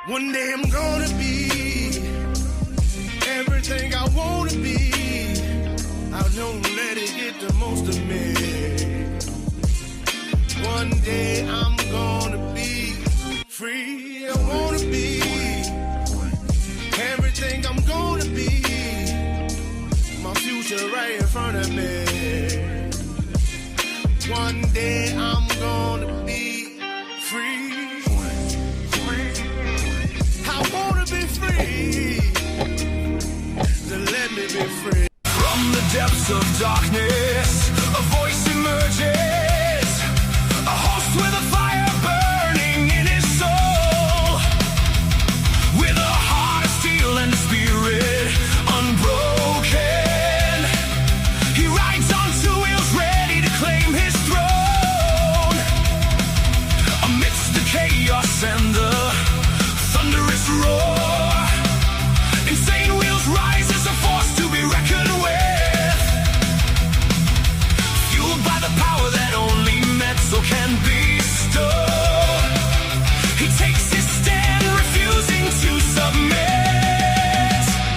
One day I'm gonna be everything I wanna be. I don't let it get the most of me. One day I'm gonna be free. I wanna be everything I'm gonna be. My future right in front of me. One day I'm gonna be free. I wanna be free. So let me be free. From the depths of darkness, a voice emerges. A host with a fire burning in his soul. With a heart of steel and a spirit unbroken. He rides on two wheels ready to claim his throne. Amidst the chaos and the thunderous roar, insane wheels rise as a force to be reckoned with. Fueled by the power that only metal can bestow. He takes his stand, refusing to submit.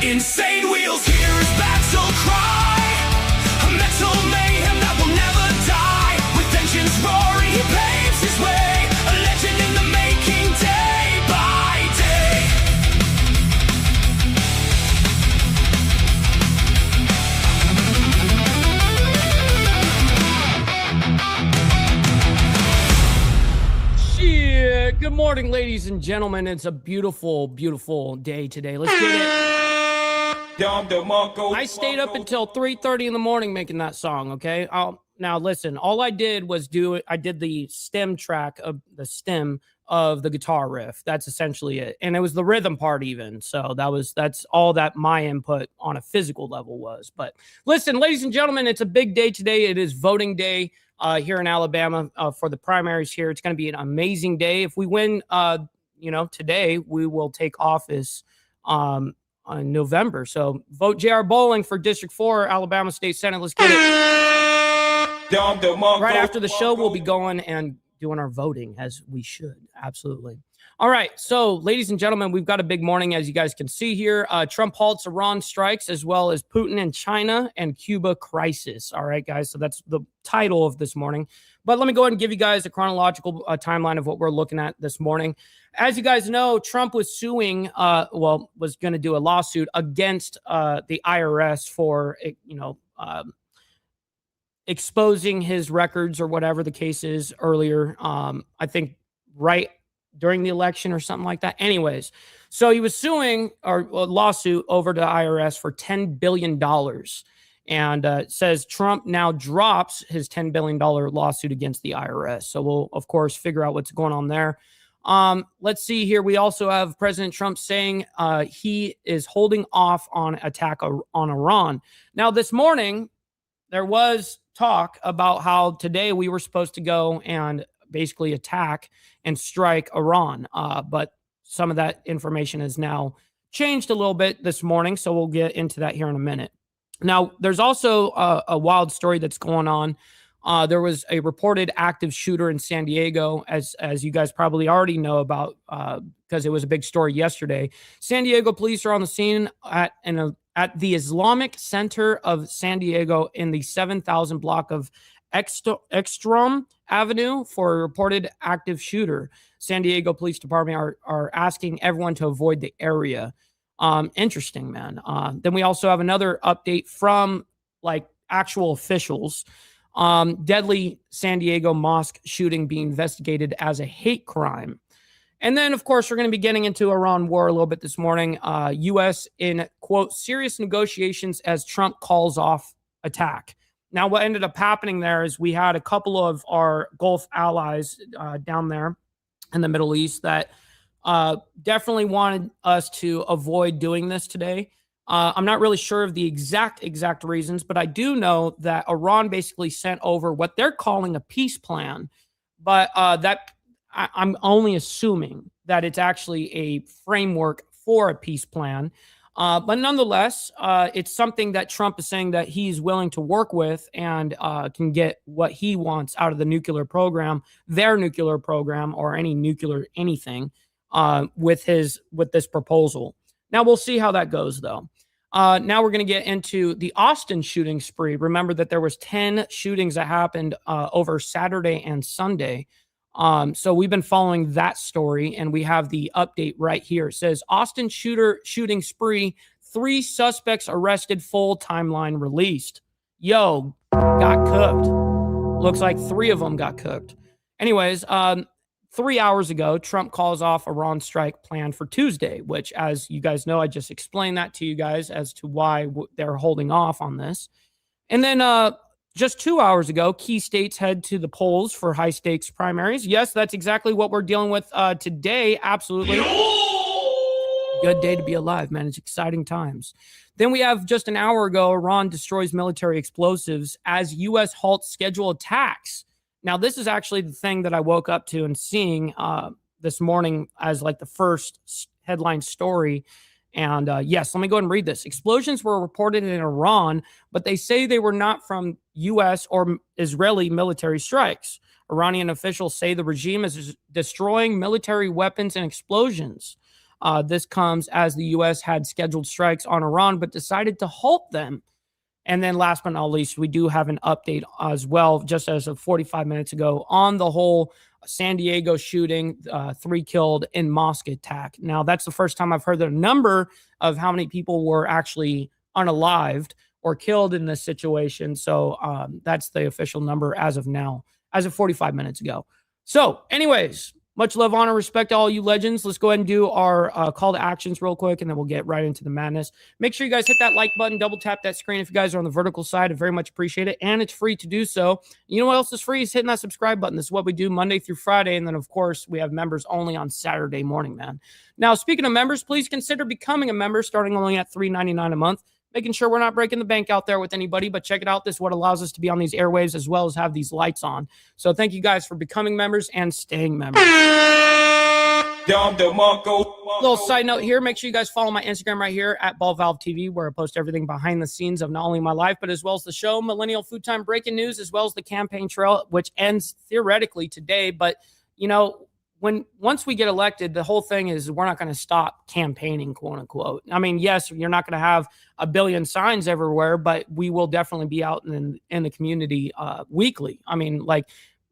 Insane wheels hear his battle cry. A metal mayhem that will never die. With engines roaring, he paves his way. A legend in the making, day by day. Shit. Good morning, ladies and gentlemen. It's a beautiful, beautiful day today. Let's get it. I stayed up until 3:30 in the morning making that song, okay? Now listen, all I did was I did the stem track of the stem of the guitar riff. That's essentially it. And it was the rhythm part even. So that's all that my input on a physical level was. But listen, ladies and gentlemen, it's a big day today. It is voting day here in Alabama for the primaries here. It's going to be an amazing day. If we win, today, we will take office on November. So vote J.R. Bowling for District 4, Alabama State Senate. Let's get it. Right after the show, we'll be going and doing our voting as we should. Absolutely. All right. So, ladies and gentlemen, we've got a big morning, as you guys can see here. Trump halts Iran strikes, as well as Putin and China and Cuba crisis. All right, guys. So that's the title of this morning. But let me go ahead and give you guys a chronological timeline of what we're looking at this morning. As you guys know, Trump was suing, was going to do a lawsuit against the IRS for, exposing his records or whatever the case is earlier. I think right during the election or something like that. Anyways, so he was suing or a lawsuit over to the IRS for $10 billion. And says Trump now drops his $10 billion lawsuit against the IRS. So we'll, of course, figure out what's going on there. Let's see here. We also have President Trump saying he is holding off on attack on Iran. Now, this morning, there was talk about how today we were supposed to go and basically attack and strike Iran. But some of that information has now changed a little bit this morning. So we'll get into that here in a minute. Now, there's also a wild story that's going on. There was a reported active shooter in San Diego, as you guys probably already know about, because it was a big story yesterday. San Diego police are on the scene at the Islamic Center of San Diego in the 7,000 block of Ekstrom Avenue for a reported active shooter. San Diego Police Department are asking everyone to avoid the area. Interesting, man. Then we also have another update from actual officials. Deadly San Diego mosque shooting being investigated as a hate crime. And then, of course, we're going to be getting into Iran war a little bit this morning. U.S. in, quote, serious negotiations as Trump calls off attack. Now, what ended up happening there is we had a couple of our Gulf allies down there in the Middle East that definitely wanted us to avoid doing this today. I'm not really sure of the exact reasons, but I do know that Iran basically sent over what they're calling a peace plan, but I'm only assuming that it's actually a framework for a peace plan. But nonetheless, it's something that Trump is saying that he's willing to work with and can get what he wants out of the nuclear program, their nuclear program, or any nuclear anything. with this proposal. Now we'll see how that goes, though. Now we're going to get into the Austin shooting spree. Remember that there was 10 shootings that happened over Saturday and Sunday. So we've been following that story, and we have the update right here. It says Austin shooting spree, 3 suspects arrested, full timeline released. Yo, got cooked. Looks like 3 of them got cooked. Anyways, 3 hours ago, Trump calls off Iran strike planned for Tuesday, which, as you guys know, I just explained that to you guys as to why they're holding off on this. And then just 2 hours ago, key states head to the polls for high-stakes primaries. Yes, that's exactly what we're dealing with today. Absolutely. Good day to be alive, man. It's exciting times. Then we have just an hour ago, Iran destroys military explosives as U.S. halts schedule attacks. Now, this is actually the thing that I woke up to and seeing this morning as like the first headline story. And yes, let me go ahead and read this. Explosions were reported in Iran, but they say they were not from U.S. or Israeli military strikes. Iranian officials say the regime is destroying military weapons and explosions. This comes as the U.S. had scheduled strikes on Iran, but decided to halt them. And then last but not least, we do have an update as well, just as of 45 minutes ago, on the whole San Diego shooting, 3 killed in mosque attack. Now, that's the first time I've heard the number of how many people were actually unalived or killed in this situation. So that's the official number as of now, as of 45 minutes ago. So anyways, much love, honor, respect to all you legends. Let's go ahead and do our call to actions real quick, and then we'll get right into the madness. Make sure you guys hit that like button, double tap that screen if you guys are on the vertical side. I very much appreciate it, and it's free to do so. You know what else is free is hitting that subscribe button. This is what we do Monday through Friday, and then, of course, we have members only on Saturday morning, man. Now, speaking of members, please consider becoming a member starting only at $3.99 a month. Making sure we're not breaking the bank out there with anybody, but check it out. This is what allows us to be on these airwaves as well as have these lights on. So thank you guys for becoming members and staying members. Little side note here, make sure you guys follow my Instagram right here at BallValveTV, where I post everything behind the scenes of not only my life, but as well as the show, Millennial Food Time breaking news, as well as the campaign trail, which ends theoretically today. But, you know, once we get elected, the whole thing is we're not going to stop campaigning, quote unquote. I mean, yes, you're not going to have a billion signs everywhere, but we will definitely be out in the community weekly. I mean, like,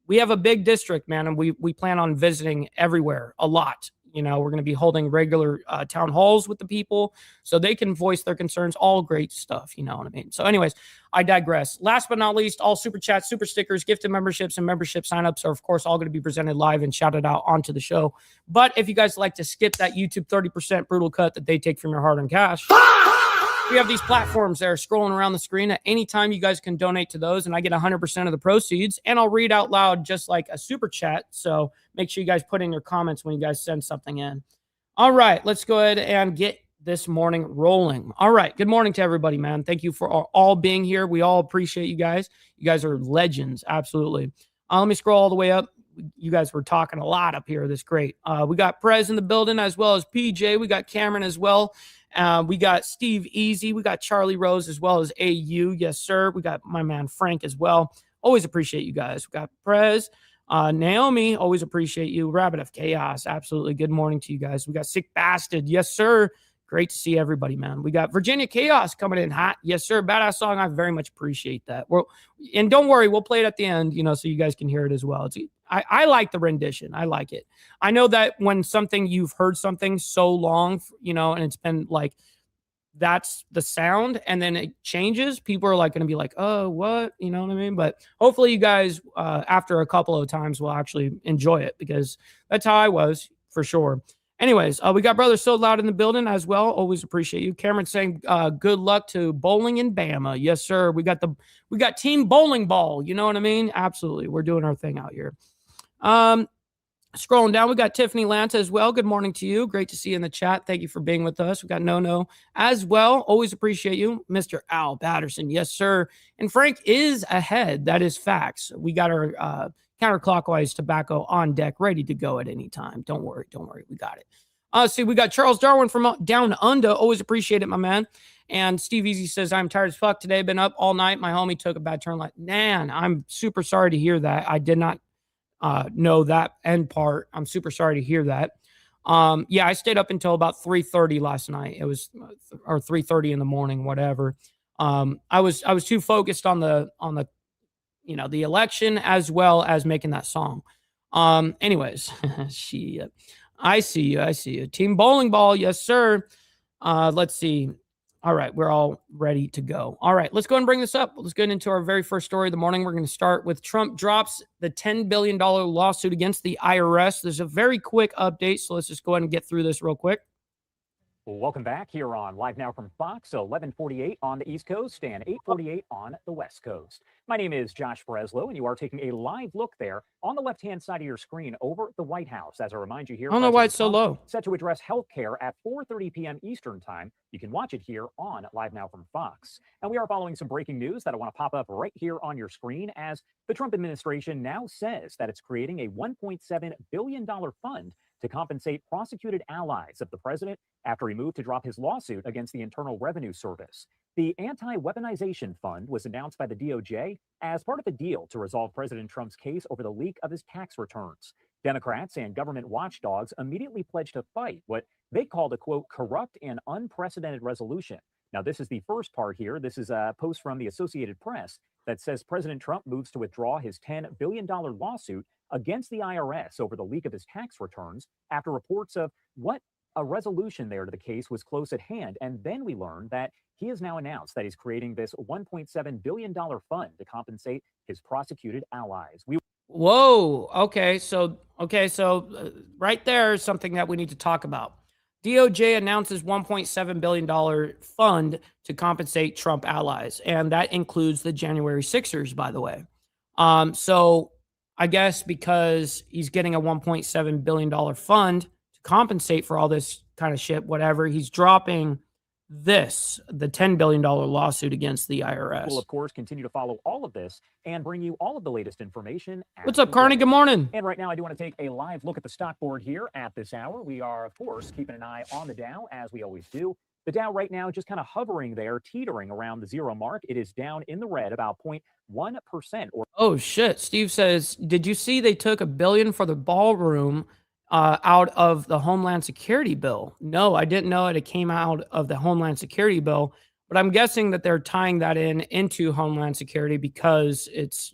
we have a big district, man, and we plan on visiting everywhere a lot. You know, we're going to be holding regular town halls with the people so they can voice their concerns. All great stuff. You know what I mean? So anyways, I digress. Last but not least, all super chats, super stickers, gifted memberships, and membership signups are, of course, all going to be presented live and shouted out onto the show. But if you guys like to skip that YouTube 30% brutal cut that they take from your hard-earned cash, we have these platforms that are scrolling around the screen. At any time, you guys can donate to those, and I get 100% of the proceeds, and I'll read out loud just like a super chat. So make sure you guys put in your comments when you guys send something in. All right, let's go ahead and get this morning rolling. All right, good morning to everybody, man. Thank you for all being here. We all appreciate you guys. You guys are legends, absolutely. Let me scroll all the way up. You guys were talking a lot up here. That's great. We got Prez in the building as well as PJ. We got Cameron as well. We got Steve Easy. We got Charlie Rose as well as AU. Yes, sir. We got my man Frank as well. Always appreciate you guys. We got Prez. Naomi, always appreciate you. Rabbit of Chaos. Absolutely. Good morning to you guys. We got Sick Bastard. Yes, sir. Great to see everybody, man. We got Virginia Chaos coming in hot. Yes, sir. Badass song. I very much appreciate that. And don't worry, we'll play it at the end, you know, so you guys can hear it as well. I like the rendition. I like it. I know that when you've heard something so long, you know, and it's been like, that's the sound, and then it changes, people are like going to be like, oh, what? You know what I mean? But hopefully you guys, after a couple of times, will actually enjoy it, because that's how I was for sure. Anyways, we got Brother So Loud in the building as well. Always appreciate you. Cameron saying good luck to bowling in Bama. Yes, sir. We got Team Bowling Ball. You know what I mean? Absolutely. We're doing our thing out here. Scrolling down, we got Tiffany Lanta as well. Good morning to you. Great to see you in the chat. Thank you for being with us. We got No as well. Always appreciate you. Mr. Al Patterson. Yes, sir. And Frank is ahead. That is facts. We got our counterclockwise tobacco on deck, ready to go at any time. Don't worry. We got it. See, we got Charles Darwin from down under. Always appreciate it, my man. And Steve Easy says, I'm tired as fuck today. Been up all night. My homie took a bad turn. Like, man, I'm super sorry to hear that. I did not know that end part. I'm super sorry to hear that. Yeah, I stayed up until about 3:30 last night. It was or 3:30 in the morning, whatever. I was too focused on the the election as well as making that song. Anyways, I see you. I see you. Team Bowling Ball, yes, sir. Let's see. All right, we're all ready to go. All right, let's go and bring this up. Let's get into our very first story of the morning. We're going to start with Trump drops the $10 billion lawsuit against the IRS. There's a very quick update, so let's just go ahead and get through this real quick. Well, welcome back here on Live Now from Fox, 11:48 on the East Coast and 8:48 on the West Coast. My name is Josh Breslow, and you are taking a live look there on the left-hand side of your screen over the White House. As I remind you here, I don't know why it's so low. Set to address health care at 4:30 p.m. Eastern Time. You can watch it here on Live Now from Fox. And we are following some breaking news that I want to pop up right here on your screen as the Trump administration now says that it's creating a $1.7 billion fund to compensate prosecuted allies of the president after he moved to drop his lawsuit against the Internal Revenue Service. The Anti-Weaponization Fund was announced by the DOJ as part of a deal to resolve President Trump's case over the leak of his tax returns. Democrats and government watchdogs immediately pledged to fight what they called a, quote, corrupt and unprecedented resolution. Now, this is the first part here. This is a post from the Associated Press that says President Trump moves to withdraw his $10 billion lawsuit against the IRS over the leak of his tax returns after reports of what a resolution there to the case was close at hand. And then we learned that he has now announced that he's creating this $1.7 billion fund to compensate his prosecuted allies. Whoa. Okay. So right there is something that we need to talk about. DOJ announces $1.7 billion fund to compensate Trump allies. And that includes the January 6ers, by the way. So I guess because he's getting a $1.7 billion fund to compensate for all this kind of shit, whatever, he's dropping the $10 billion lawsuit against the IRS. We'll, of course, continue to follow all of this and bring you all of the latest information. What's up, Carney? Good morning. And right now, I do want to take a live look at the stock board here at this hour. We are, of course, keeping an eye on the Dow, as we always do. The Dow right now just kind of hovering there, teetering around the zero mark. It is down in the red about 0.1%. Oh, shit. Steve says, did you see they took $1 billion for the ballroom out of the Homeland Security bill? No, I didn't know it came out of the Homeland Security bill, but I'm guessing that they're tying that into Homeland Security because it's,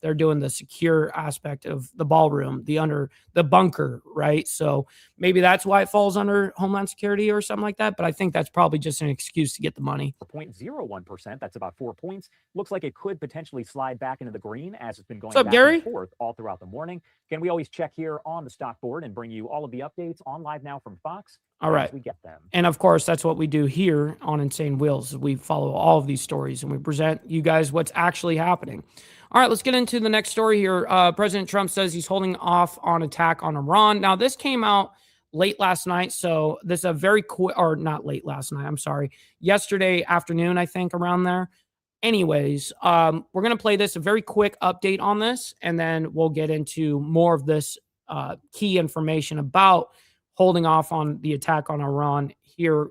they're doing the secure aspect of the ballroom, the bunker, right? So maybe that's why it falls under Homeland Security or something like that. But I think that's probably just an excuse to get the money. 0.01%, that's about 4 points. Looks like it could potentially slide back into the green as it's been going back and forth all throughout the morning. Again, we always check here on the stock board and bring you all of the updates on Live Now from Fox. All right. We get them. And of course, that's what we do here on Insane Wheels. We follow all of these stories and we present you guys what's actually happening. All right, let's get into the next story here. President Trump says he's holding off on attack on Iran. Now, this came out late last night. So this is a very quick, or not late last night, I'm sorry. Yesterday afternoon, I think, around there. Anyways, we're going to play this, a very quick update on this, and then we'll get into more of this key information about holding off on the attack on Iran here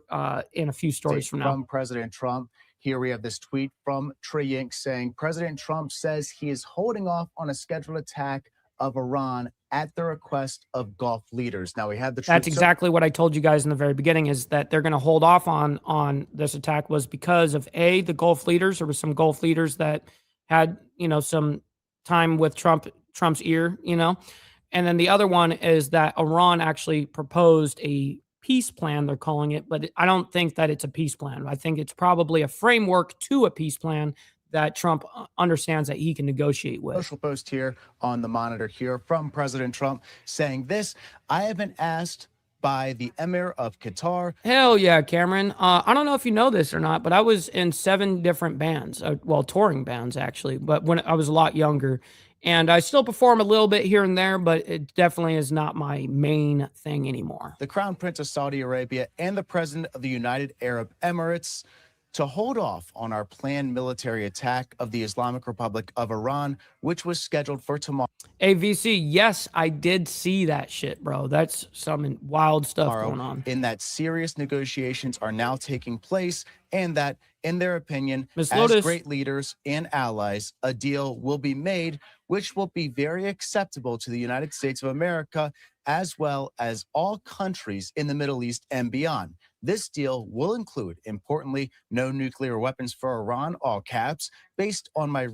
in a few stories from now. From President Trump, here we have this tweet from Trey Yink saying, President Trump says he is holding off on a scheduled attack of Iran at the request of Gulf leaders. Now we have the truth. That's exactly what I told you guys in the very beginning, is that they're going to hold off on this attack was because of the Gulf leaders. There were some Gulf leaders that had, some time with Trump's ear, And then the other one is that Iran actually proposed a peace plan, they're calling it, but I don't think that it's a peace plan. I think it's probably a framework to a peace plan that Trump understands that he can negotiate with. Social post here on the monitor here from President Trump saying this: I have been asked by the Emir of Qatar. Hell yeah, Cameron. I don't know if you know this or not, but I was in 7 different bands, touring bands actually, but when I was a lot younger. And I still perform a little bit here and there, but it definitely is not my main thing anymore. The Crown Prince of Saudi Arabia and the President of the United Arab Emirates to hold off on our planned military attack of the Islamic Republic of Iran, which was scheduled for tomorrow. AVC, yes, I did see that shit, bro. That's some wild stuff going on. In that serious negotiations are now taking place, and that, in their opinion, as great leaders and allies, a deal will be made, which will be very acceptable to the United States of America as well as all countries in the Middle East and beyond. This deal will include, importantly, no nuclear weapons for Iran, all caps. Based on my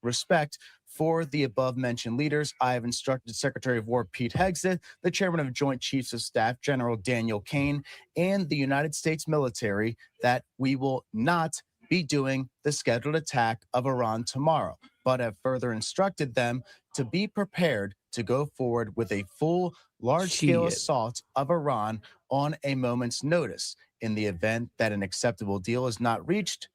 respect for the above-mentioned leaders, I have instructed Secretary of War Pete Hegseth, the Chairman of Joint Chiefs of Staff General Daniel Kane, and the United States military that we will not be doing the scheduled attack of Iran tomorrow, but have further instructed them to be prepared to go forward with a full large-scale assault of Iran on a moment's notice. In the event that an acceptable deal is not reached,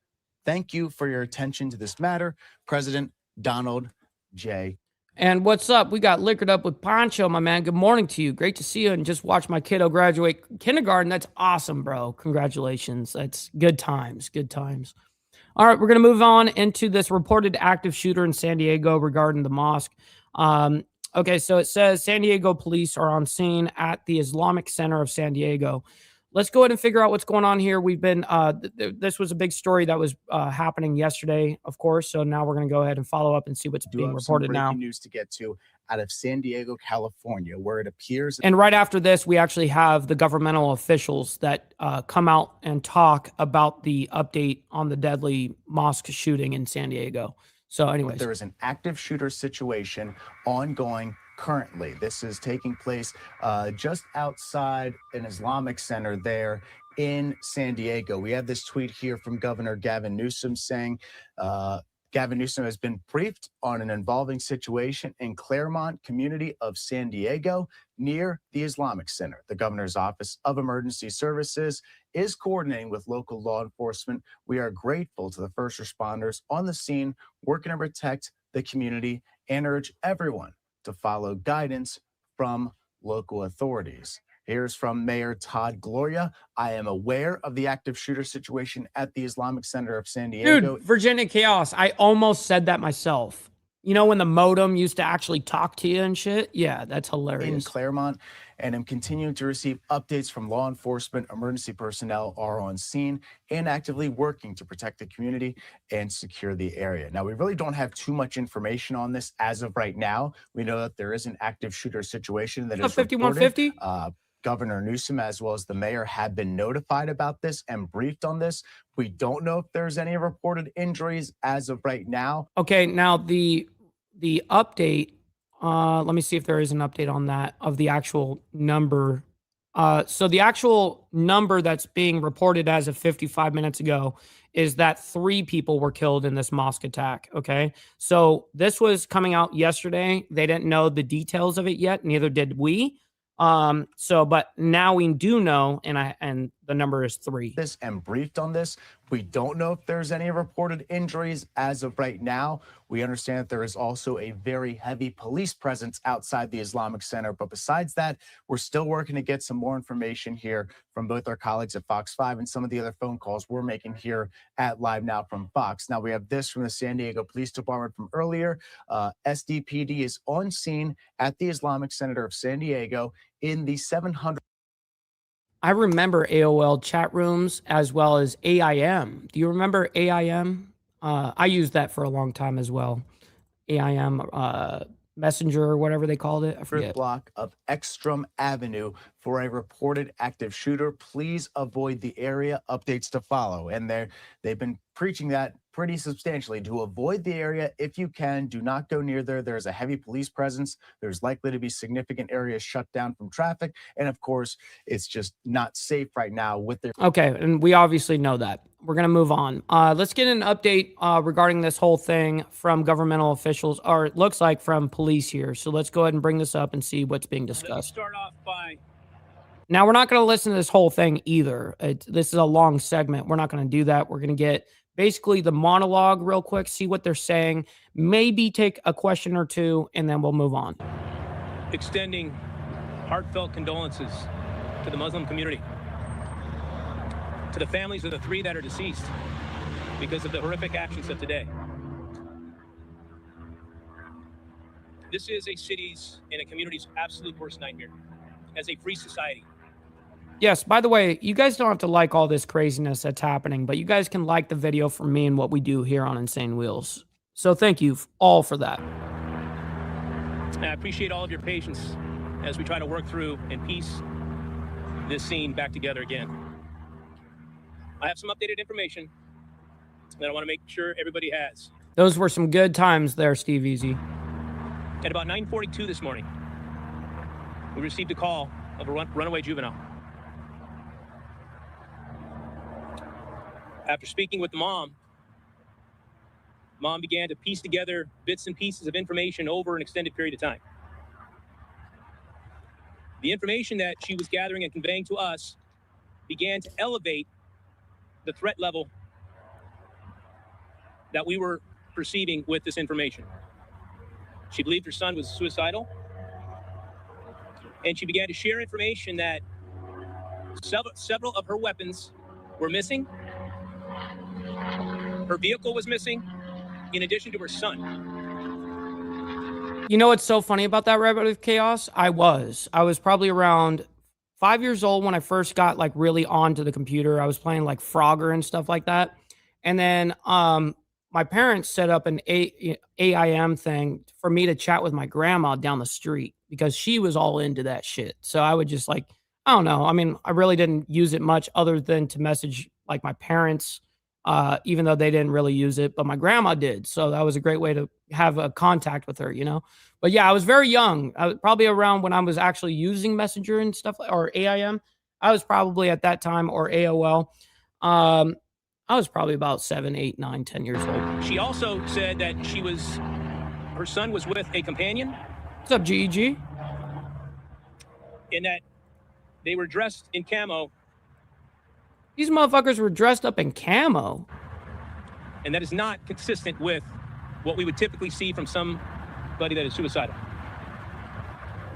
thank you for your attention to this matter, President Donald J. And what's up? We got liquored up with Poncho, my man. Good morning to you. Great to see you. And just watch my kiddo graduate kindergarten. That's awesome, bro. Congratulations. That's good times. Good times. All right, we're going to move on into this reported active shooter in San Diego regarding the mosque. Okay, so it says San Diego police are on scene at the Islamic Center of San Diego. Let's go ahead and figure out what's going on here. We've been, this was a big story that was happening yesterday, of course. So now we're going to go ahead and follow up and see what's being reported now. News to get to out of San Diego, California, where it appears. And right after this, we actually have the governmental officials that come out and talk about the update on the deadly mosque shooting in San Diego. So anyways, there is an active shooter situation ongoing currently. This is taking place just outside an Islamic center there in San Diego. We have this tweet here from Governor Gavin Newsom saying, Gavin Newsom has been briefed on an involving situation in Claremont community of San Diego near the Islamic Center. The governor's Office of Emergency Services is coordinating with local law enforcement. We are grateful to the first responders on the scene working to protect the community and urge everyone to follow guidance from local authorities. Here's from Mayor Todd Gloria. I am aware of the active shooter situation at the Islamic Center of San Diego. Dude, Virginia Chaos. I almost said that myself. You know, when the modem used to actually talk to you and shit? Yeah, that's hilarious. In Claremont, and I'm continuing to receive updates from law enforcement. Emergency personnel are on scene and actively working to protect the community and secure the area. Now, we really don't have too much information on this as of right now. We know that there is an active shooter situation that is 5150. Governor Newsom, as well as the mayor, have been notified about this and briefed on this. We don't know if there's any reported injuries as of right now. Okay, now the update, let me see if there is an update on that of the actual number. So the actual number that's being reported as of 55 minutes ago is that 3 people were killed in this mosque attack, okay? So this was coming out yesterday. They didn't know the details of it yet, neither did we. But now we do know, and the number is 3. This and briefed on this. We don't know if there's any reported injuries as of right now. We understand that there is also a very heavy police presence outside the Islamic Center. But besides that, we're still working to get some more information here from both our colleagues at Fox 5 and some of the other phone calls we're making here at Live Now from Fox. Now, we have this from the San Diego Police Department from earlier. SDPD is on scene at the Islamic Center of San Diego in the 700. I remember AOL chat rooms as well as AIM. Do you remember AIM? I used that for a long time as well. AIM Messenger or whatever they called it. I forget. Block of Ekstrom Avenue for a reported active shooter. Please avoid the area. Updates to follow. And they've been preaching that pretty substantially. To avoid the area, if you can, do not go near there. There's a heavy police presence. There's likely to be significant areas shut down from traffic. And of course, it's just not safe right now with their... Okay, and we obviously know that. We're going to move on. Let's get an update regarding this whole thing from governmental officials, or it looks like from police here. So let's go ahead and bring this up and see what's being discussed. Let me start off by... Now, we're not going to listen to this whole thing either. This is a long segment. We're not going to do that. We're going to get basically the monologue real quick, see what they're saying, maybe take a question or two, and then we'll move on. Extending heartfelt condolences to the Muslim community, to the families of the 3 that are deceased because of the horrific actions of today. This is a city's and a community's absolute worst nightmare as a free society. Yes, by the way, you guys don't have to like all this craziness that's happening, but you guys can like the video for me and what we do here on Insane Wheels. So thank you all for that. I appreciate all of your patience as we try to work through and piece this scene back together again. I have some updated information that I want to make sure everybody has. Those were some good times there, Steve Easy. At about 9:42 this morning, we received a call of a runaway juvenile. After speaking with the mom began to piece together bits and pieces of information over an extended period of time. The information that she was gathering and conveying to us began to elevate the threat level that we were perceiving with this information. She believed her son was suicidal, and she began to share information that several of her weapons were missing. Her vehicle was missing, in addition to her son. You know what's so funny about that Rabbit of Chaos? I was probably around 5 years old when I first got like really onto the computer. I was playing like Frogger and stuff like that. And then my parents set up an AIM thing for me to chat with my grandma down the street because she was all into that shit. So I would just like, I don't know. I mean, I really didn't use it much other than to message like my parents, even though they didn't really use it, but my grandma did. So that was a great way to have a contact with her, you know? But yeah, I was very young. I was probably around when I was actually using Messenger and stuff, or AIM. I was probably at that time, or AOL. I was probably about 7, 8, 9, 10 years old. She also said that her son was with a companion. What's up, GEG? In that they were dressed in camo. These motherfuckers were dressed up in camo. And that is not consistent with what we would typically see from somebody that is suicidal.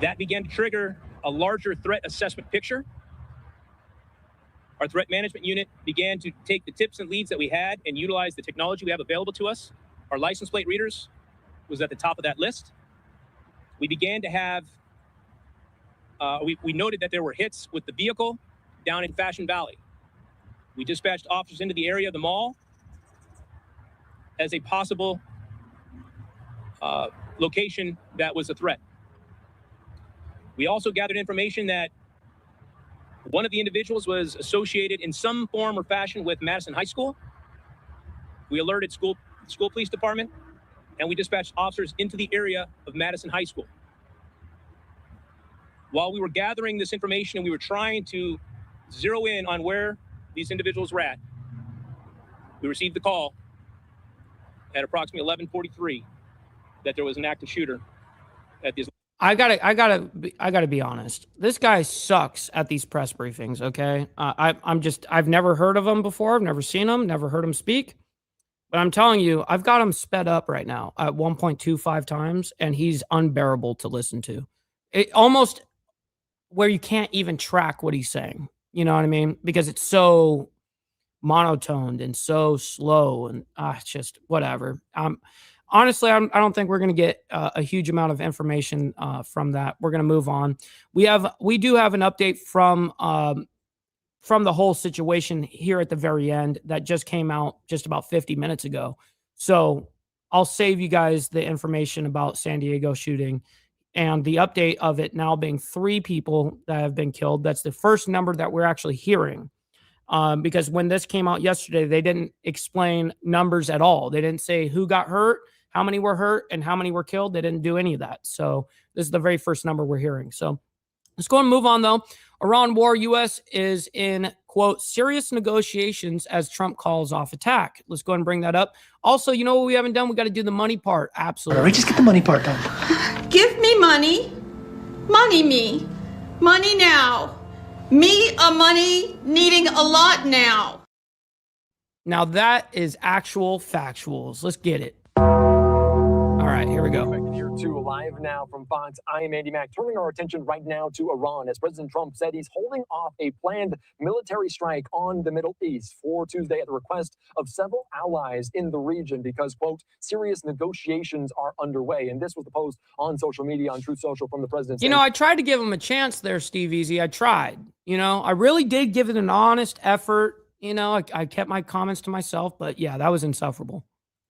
That began to trigger a larger threat assessment picture. Our threat management unit began to take the tips and leads that we had and utilize the technology we have available to us. Our license plate readers was at the top of that list. We began to have, we noted that there were hits with the vehicle down in Fashion Valley. We dispatched officers into the area of the mall as a possible location that was a threat. We also gathered information that one of the individuals was associated in some form or fashion with Madison High School. We alerted school police department, and we dispatched officers into the area of Madison High School. While we were gathering this information and we were trying to zero in on where these individuals were at, we received the call at approximately 11:43 that there was an active shooter at this. I gotta be honest. This guy sucks at these press briefings. Okay, I've never heard of him before. I've never seen him. Never heard him speak. But I'm telling you, I've got him sped up right now at 1.25 times, and he's unbearable to listen to. It almost where you can't even track what he's saying. You know what I mean? Because it's so monotoned and so slow, and just whatever. Honestly, I don't think we're going to get a huge amount of information from that. We're going to move on. We do have an update from the whole situation here at the very end that just came out just about 50 minutes ago. So I'll save you guys the information about San Diego shooting and the update of it now being 3 people that have been killed. That's the first number that we're actually hearing. Because when this came out yesterday, they didn't explain numbers at all. They didn't say who got hurt, how many were hurt, and how many were killed. They didn't do any of that. So this is the very first number we're hearing. So let's go and move on, though. Iran war, U.S. is in, quote, serious negotiations as Trump calls off attack. Let's go and bring that up. Also, you know what we haven't done? We got to do the money part. Absolutely. All right, just get the money part done. Give me money. Money me. Money now. Me a money needing a lot now. Now that is actual factuals. Let's get it. All right, here we go. Here to live now from Fox. I am Andy Mack, turning our attention right now to Iran, as President Trump said he's holding off a planned military strike on the Middle East for Tuesday at the request of several allies in the region because, quote, serious negotiations are underway. And this was the post on social media, on Truth Social, from the president. You know, I tried to give him a chance there, Steve Easy. I tried. You know, I really did give it an honest effort. You know, I kept my comments to myself, but yeah, that was insufferable.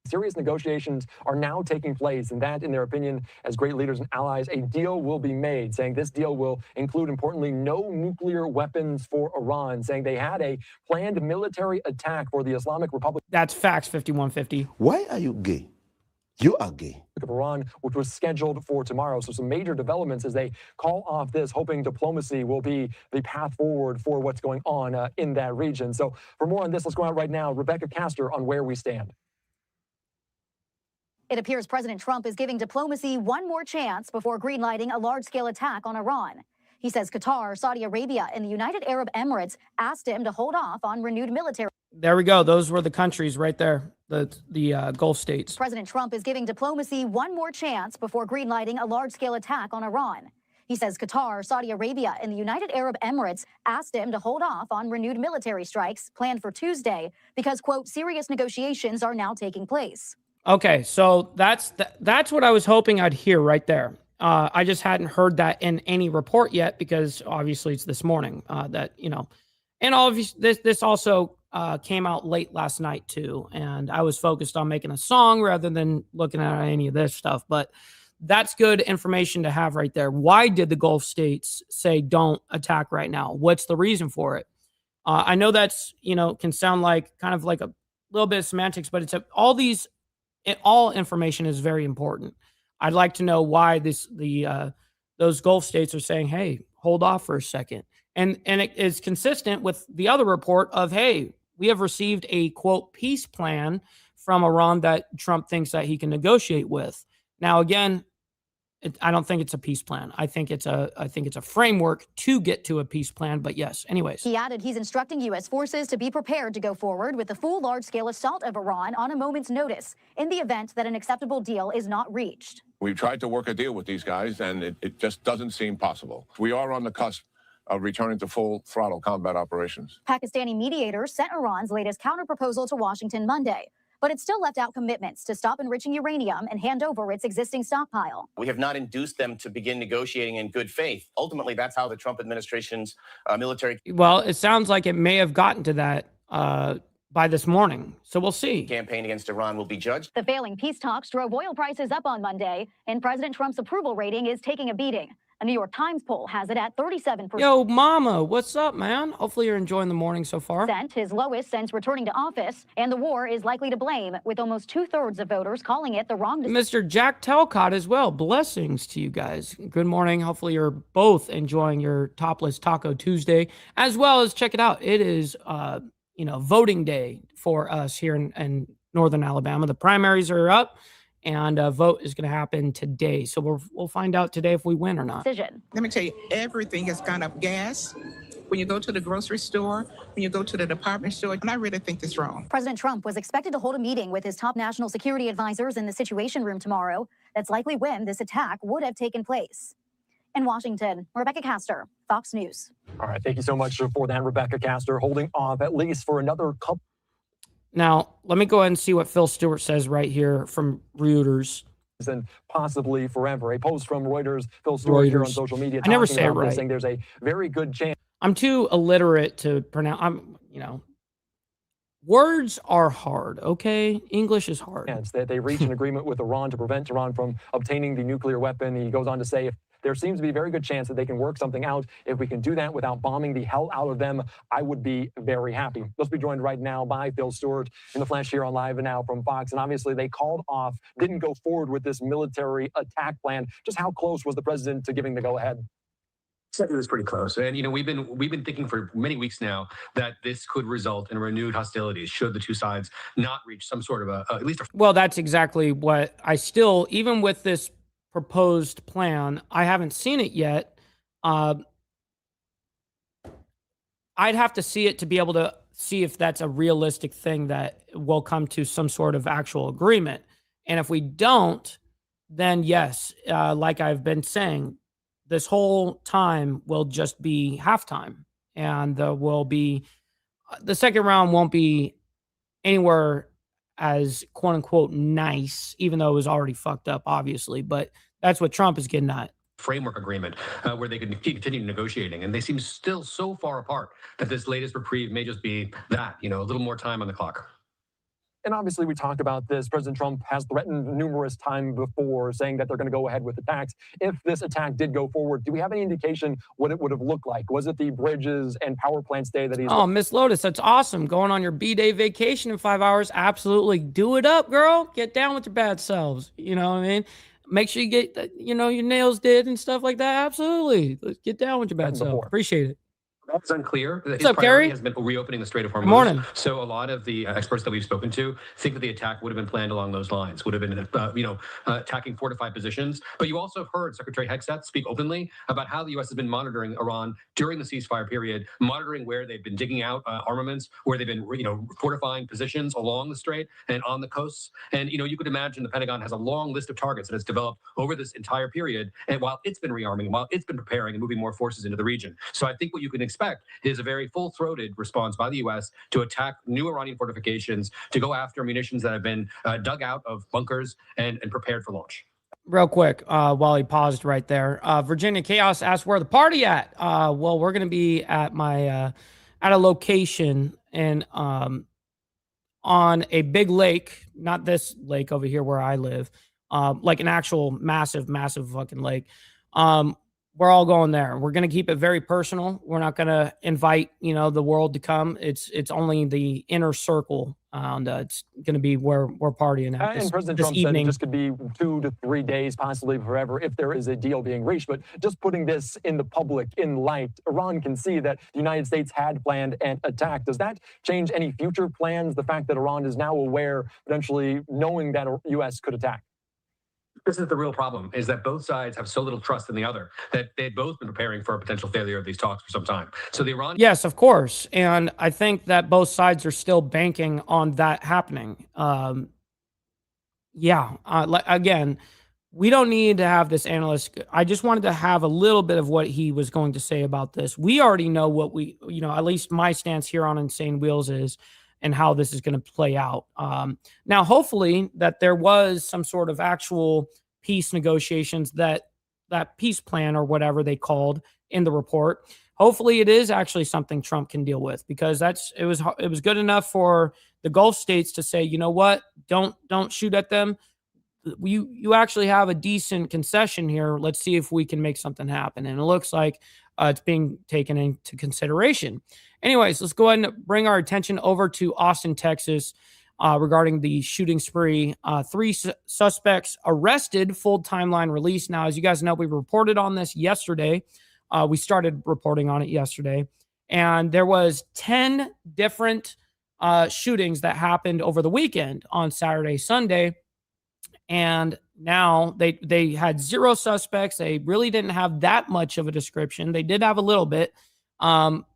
Serious negotiations are now taking place, and that, in their opinion, as great leaders and allies, a deal will be made, saying this deal will include, importantly, no nuclear weapons for Iran, saying they had a planned military attack for the Islamic Republic. That's facts 5150. Why are you gay? You are gay. Of Iran, which was scheduled for tomorrow. So some major developments as they call off this, hoping diplomacy will be the path forward for what's going on in that region. So for more on this, let's go out right now. Rebecca Castor on where we stand. It appears President Trump is giving diplomacy one more chance before greenlighting a large-scale attack on Iran. He says Qatar, Saudi Arabia, and the United Arab Emirates asked him to hold off on renewed military. There we go. Those were the countries right there, the Gulf states. President Trump is giving diplomacy one more chance before greenlighting a large-scale attack on Iran. He says Qatar, Saudi Arabia, and the United Arab Emirates asked him to hold off on renewed military strikes planned for Tuesday because, quote, serious negotiations are now taking place. Okay, so that's what I was hoping I'd hear right there. I just hadn't heard that in any report yet because obviously it's this morning that, you know, and obviously this also came out late last night too. And I was focused on making a song rather than looking at any of this stuff. But that's good information to have right there. Why did the Gulf states say don't attack right now? What's the reason for it? I know that's, you know, can sound like kind of like a little bit of semantics, but it's all information is very important. I'd like to know why those Gulf states are saying, hey, hold off for a second. And it is consistent with the other report of, hey, we have received a, quote, peace plan from Iran that Trump thinks that he can negotiate with. Now, again, I don't think it's a peace plan. I think it's a framework to get to a peace plan. But yes, anyways. He added he's instructing U.S. forces to be prepared to go forward with the full large-scale assault of Iran on a moment's notice in the event that an acceptable deal is not reached. We've tried to work a deal with these guys, and it just doesn't seem possible. We are on the cusp of returning to full-throttle combat operations. Pakistani mediators sent Iran's latest counterproposal to Washington Monday, but it still left out commitments to stop enriching uranium and hand over its existing stockpile. We have not induced them to begin negotiating in good faith. Ultimately, that's how the Trump administration's military... Well, it sounds like it may have gotten to that by this morning. So we'll see. ...campaign against Iran will be judged. The failing peace talks drove oil prices up on Monday, and President Trump's approval rating is taking a beating. A New York Times poll has it at 37%. Yo, mama, what's up, man? Hopefully you're enjoying the morning so far. His lowest since returning to office, and the war is likely to blame, with almost 2/3 of voters calling it the wrong decision. Mr. Jack Telcott as well. Blessings to you guys. Good morning. Hopefully you're both enjoying your Topless Taco Tuesday, as well as check it out. It is, voting day for us here in Northern Alabama. The primaries are up. And a vote is going to happen today. So we'll find out today if we win or not. Let me tell you, everything has gone up. Gas, when you go to the grocery store, when you go to the department store, and I really think this wrong. President Trump was expected to hold a meeting with his top national security advisors in the Situation Room tomorrow. That's likely when this attack would have taken place. In Washington, Rebecca Castor, Fox News. All right, thank you so much for that, Rebecca Castor, holding off at least for another couple. Now, let me go ahead and see what Phil Stewart says right here from Reuters. And possibly forever. A post from Reuters, Phil Stewart here on social media. I never say it right. Saying there's a very good chance. I'm too illiterate to pronounce. Words are hard, okay? English is hard. That they reach an agreement with Iran to prevent Iran from obtaining the nuclear weapon. He goes on to say, there seems to be a very good chance that they can work something out. If we can do that without bombing the hell out of them, I would be very happy. Let's be joined right now by Phil Stewart in the flesh here on Live and Now from Fox. And obviously they called off, didn't go forward with this military attack plan. Just how close was the president to giving the go-ahead? It was pretty close. And, we've been thinking for many weeks now that this could result in renewed hostilities should the two sides not reach some sort of at least a... Well, that's exactly what I still, even with this proposed plan, I haven't seen it yet. I'd have to see it to be able to see if that's a realistic thing that will come to some sort of actual agreement. And if we don't, then yes, like I've been saying, this whole time will just be halftime, and the second round won't be anywhere as quote unquote nice, even though it was already fucked up, obviously. But that's what Trump is getting at. Framework agreement where they could continue negotiating, and they seem still so far apart that this latest reprieve may just be that, a little more time on the clock. And obviously, we talked about this. President Trump has threatened numerous times before, saying that they're going to go ahead with attacks. If this attack did go forward, do we have any indication what it would have looked like? Was it the bridges and power plants day that he's... Oh, Miss Lotus, that's awesome. Going on your B-Day vacation in 5 hours. Absolutely. Do it up, girl. Get down with your bad selves. You know what I mean? Make sure you get, you know, your nails did and stuff like that. Absolutely. Let's get down with your bad self. Appreciate it. That's unclear. What's His up, priority Kerry? has been reopening the Strait of Hormuz. Good morning. So a lot of the experts that we've spoken to think that the attack would have been planned along those lines, would have been, attacking fortified positions. But you also have heard Secretary Hegseth speak openly about how the U.S. has been monitoring Iran during the ceasefire period, monitoring where they've been digging out armaments, where they've been, fortifying positions along the strait and on the coasts. And, you could imagine the Pentagon has a long list of targets that it's developed over this entire period. And while it's been rearming, while it's been preparing and moving more forces into the region. So I think what you can expect is a very full-throated response by the U.S. to attack new Iranian fortifications, to go after munitions that have been dug out of bunkers and prepared for launch. Real quick, while he paused right there, Virginia Chaos asked where the party at. Well, we're gonna be at my at a location and on a big lake, not this lake over here where I live, like an actual massive fucking lake. We're all going there. We're going to keep it very personal. We're not going to invite, the world to come. It's only the inner circle. And it's going to be where we're partying at And President this Trump evening. said it just could be 2 to 3 days, possibly forever, if there is a deal being reached. But just putting this in the public, in light, Iran can see that the United States had planned an attack. Does that change any future plans? The fact that Iran is now aware, potentially knowing that the U.S. could attack? This is the real problem, is that both sides have so little trust in the other that they've both been preparing for a potential failure of these talks for some time. So the Iran... Yes, of course. And I think that both sides are still banking on that happening. Again, we don't need to have this analyst. I just wanted to have a little bit of what he was going to say about this. We already know what we, at least my stance here on Insane Wheels is, and how this is going to play out. Now, hopefully that there was some sort of actual peace negotiations, that peace plan or whatever they called in the report. Hopefully it is actually something Trump can deal with, because it was good enough for the Gulf states to say, you know what, don't shoot at them. You actually have a decent concession here. Let's see if we can make something happen. And it looks like it's being taken into consideration. Anyways, let's go ahead and bring our attention over to Austin, Texas, regarding the shooting spree. 3 suspects arrested, full timeline release. Now, as you guys know, we reported on this yesterday. We started reporting on it yesterday. And there was 10 different shootings that happened over the weekend on Saturday, Sunday. And now they had 0 suspects. They really didn't have that much of a description. They did have a little bit,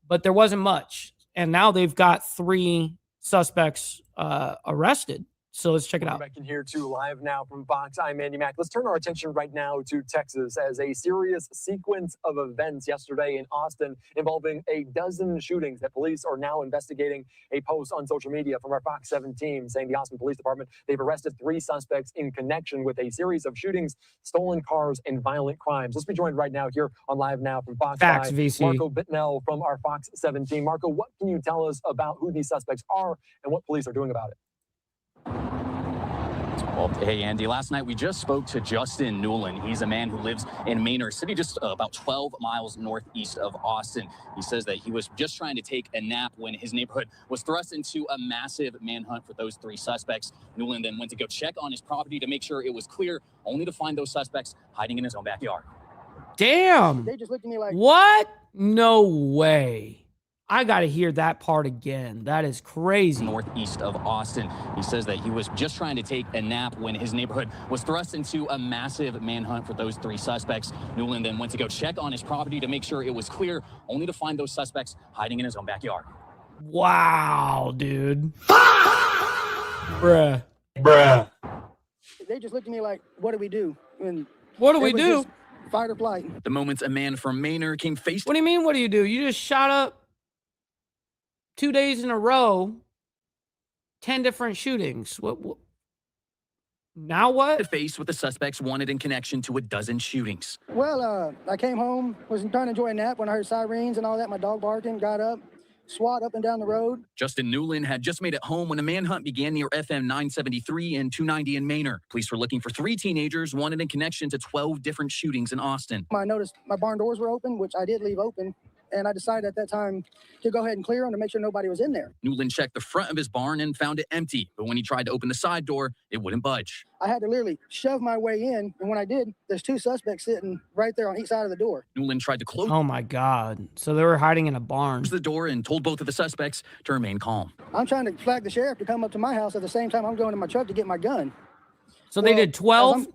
but there wasn't much. And now they've got 3 suspects arrested. So let's check it out. Back in here too, live now from Fox. I'm Andy Mack. Let's turn our attention right now to Texas, as a serious sequence of events yesterday in Austin involving a dozen shootings that police are now investigating. A post on social media from our Fox 7 team saying the Austin Police Department, they've arrested 3 suspects in connection with a series of shootings, stolen cars, and violent crimes. Let's be joined right now here on Live Now from Fox Facts, by VC. Marco Bittnell from our Fox 7 team. Marco, what can you tell us about who these suspects are and what police are doing about it? Well, hey, Andy, last night we just spoke to Justin Newland. He's a man who lives in Manor City, just about 12 miles northeast of Austin. He says that he was just trying to take a nap when his neighborhood was thrust into a massive manhunt for those 3 suspects. Newland then went to go check on his property to make sure it was clear, only to find those suspects hiding in his own backyard. Damn. They just looked at me like, what? No way. I got to hear that part again. That is crazy. Northeast of Austin. He says that he was just trying to take a nap when his neighborhood was thrust into a massive manhunt for those 3 suspects. Newland then went to go check on his property to make sure it was clear, only to find those suspects hiding in his own backyard. Wow, dude. Bruh. they just looked at me like, what do we do? And what do we do? Fight or flight. The moments a man from Manor came face to... What do you mean, what do? You just shot up 2 days in a row, 10 different shootings. What? Now what? Face with the suspects wanted in connection to a dozen shootings. Well, I came home, was trying to enjoy a nap when I heard sirens and all that. My dog barking, got up, SWAT up and down the road. Justin Newland had just made it home when a manhunt began near FM 973 and 290 in Manor. Police were looking for 3 teenagers wanted in connection to 12 different shootings in Austin. I noticed my barn doors were open, which I did leave open. And I decided at that time to go ahead and clear them to make sure nobody was in there. Newland checked the front of his barn and found it empty, but when he tried to open the side door, it wouldn't budge. I had to literally shove my way in, and when I did, there's 2 suspects sitting right there on each side of the door. Newland tried to close Oh my God. So they were hiding in a barn. the door and told both of the suspects to remain calm. I'm trying to flag the sheriff to come up to my house at the same time I'm going to my truck to get my gun. So they did 12.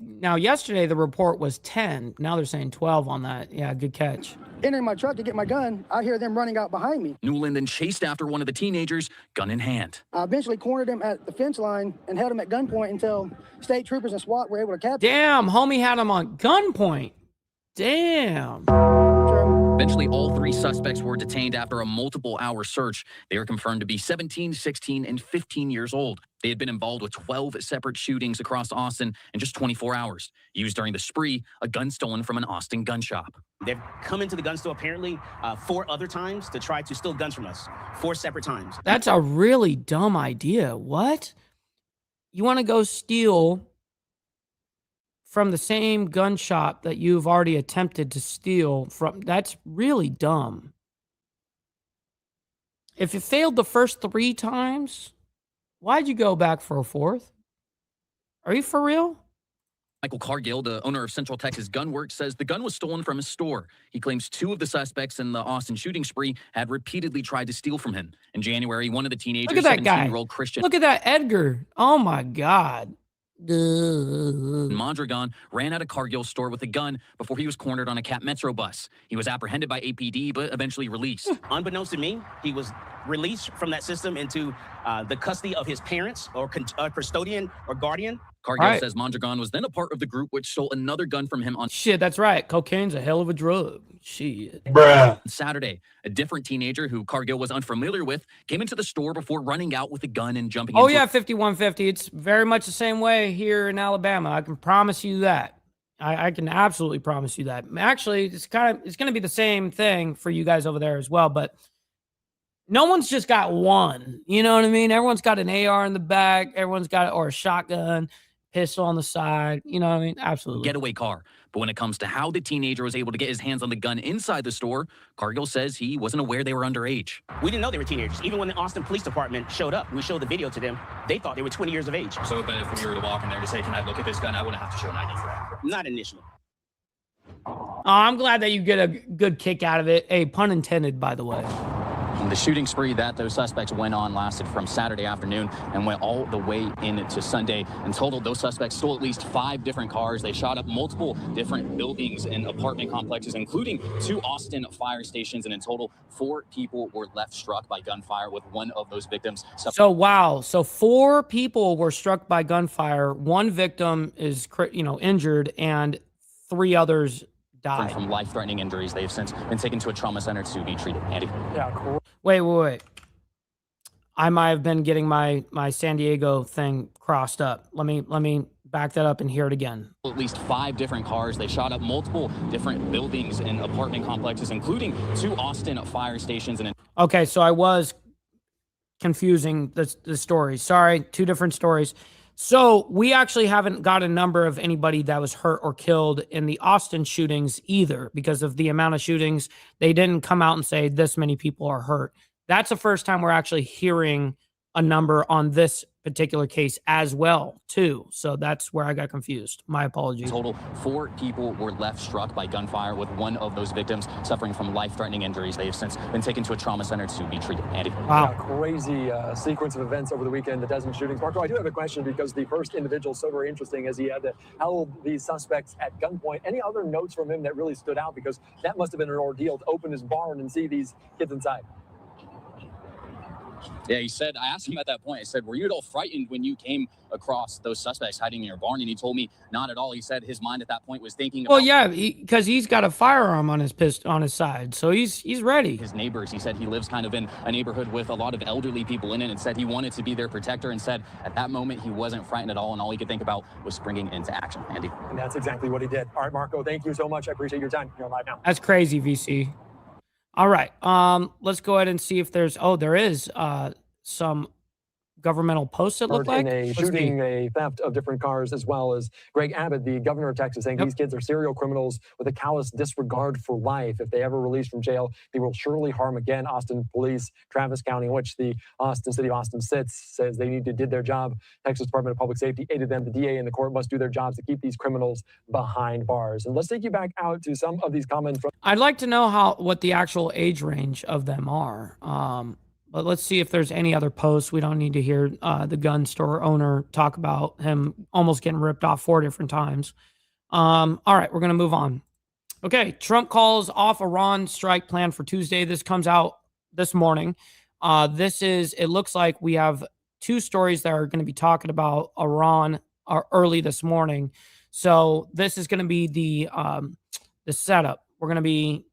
Now, yesterday, the report was 10. Now they're saying 12 on that. Yeah, good catch. Entering my truck to get my gun, I hear them running out behind me. Newland then chased after one of the teenagers, gun in hand. I eventually cornered him at the fence line and held him at gunpoint until state troopers and SWAT were able to capture him. Damn, homie had him on gunpoint. Damn. Eventually, all 3 suspects were detained after a multiple-hour search. They were confirmed to be 17, 16, and 15 years old. They had been involved with 12 separate shootings across Austin in just 24 hours. Used during the spree, a gun stolen from an Austin gun shop. They've come into the gun store apparently 4 other times to try to steal guns from us. 4 separate times. That's a really dumb idea. What? You want to go steal from the same gun shop that you've already attempted to steal from? That's really dumb. If it failed the first 3 times, why'd you go back for a 4th? Are you for real? Michael Cargill, the owner of Central Texas Gun Works, says the gun was stolen from his store. He claims 2 of the suspects in the Austin shooting spree had repeatedly tried to steal from him. In January, one of the teenagers, Look at that guy. 17-year-old Christian. Look at that Edgar. Oh my God. Mondragon ran out of Cargill's store with a gun before he was cornered on a Cap Metro bus. He was apprehended by APD, but eventually released. Unbeknownst to me, he was released from that system into the custody of his parents or custodian or guardian. Cargill says Mondragon was then a part of the group which stole another gun from him on Shit, that's right. Cocaine's a hell of a drug. Shit. Bruh. Saturday, a different teenager who Cargill was unfamiliar with came into the store before running out with a gun and jumping Oh into yeah, 5150. It's very much the same way here in Alabama. I can promise you that. I can absolutely promise you that. Actually, it's going to be the same thing for you guys over there as well, but no one's just got one. You know what I mean? Everyone's got an AR in the back. Everyone's got or a shotgun, pistol on the side. You know what I mean? Absolutely. getaway car. But when it comes to how the teenager was able to get his hands on the gun inside the store, Cargill says he wasn't aware they were underage. We didn't know they were teenagers. Even when the Austin Police Department showed up, we showed the video to them. They thought they were 20 years of age. So then if we were to walk in there to say, can I look at this gun, I wouldn't have to show an ID for that. Not initially. Oh, I'm glad that you get a good kick out of it. A pun intended, by the way. The shooting spree that those suspects went on lasted from Saturday afternoon and went all the way into Sunday. In total, those suspects stole at least 5 different cars. They shot up multiple different buildings and apartment complexes, including 2 Austin fire stations. And in total, 4 people were left struck by gunfire, with one of those victims. So, wow. So 4 people were struck by gunfire. 1 victim is, injured, and 3 others died from life-threatening injuries. They've since been taken to a trauma center to be treated. Andy. Yeah, cool. Wait. I might have been getting my San Diego thing crossed up. Let me back that up and hear it again. At least 5 different cars. They shot up multiple different buildings and apartment complexes, including 2 Austin fire stations. Okay, so I was confusing the stories. Sorry, 2 different stories. So we actually haven't got a number of anybody that was hurt or killed in the Austin shootings either, because of the amount of shootings. They didn't come out and say this many people are hurt. That's the first time we're actually hearing a number on this particular case as well, too. So that's where I got confused. My apologies. In total, 4 people were left struck by gunfire, with one of those victims suffering from life-threatening injuries. They have since been taken to a trauma center to be treated. Andy. Wow. Yeah, crazy sequence of events over the weekend, the dozen shootings. Marco, I do have a question, because the first individual is so very interesting, as he had to held these suspects at gunpoint. Any other notes from him that really stood out? Because that must have been an ordeal to open his barn and see these kids inside. Yeah, he said, I asked him at that point, I said, were you at all frightened when you came across those suspects hiding in your barn? And he told me not at all. He said his mind at that point was thinking about... Well, yeah, because he's got a firearm on his side, so he's ready. His neighbors, he said he lives kind of in a neighborhood with a lot of elderly people in it, and said he wanted to be their protector, and said at that moment he wasn't frightened at all, and all he could think about was springing into action. Andy. And that's exactly what he did. All right, Marco, thank you so much. I appreciate your time. You're live now. That's crazy, VC. All right. Let's go ahead and see if there's, there is some governmental posts, it looked like. In a shooting, a theft of different cars, as well as Greg Abbott, the governor of Texas, saying these kids are serial criminals with a callous disregard for life. If they ever release from jail, they will surely harm again. Austin police, Travis County, in which the city of Austin sits, says they did their job. Texas Department of Public Safety aided them. The DA and the court must do their jobs to keep these criminals behind bars. And let's take you back out to some of these comments. I'd like to know what the actual age range of them are. But let's see if there's any other posts. We don't need to hear the gun store owner talk about him almost getting ripped off 4 different times. All right, we're going to move on. Okay, Trump calls off Iran strike plan for Tuesday. This comes out this morning. It looks like we have 2 stories that are going to be talking about Iran early this morning. So this is going to be the setup. We're going to be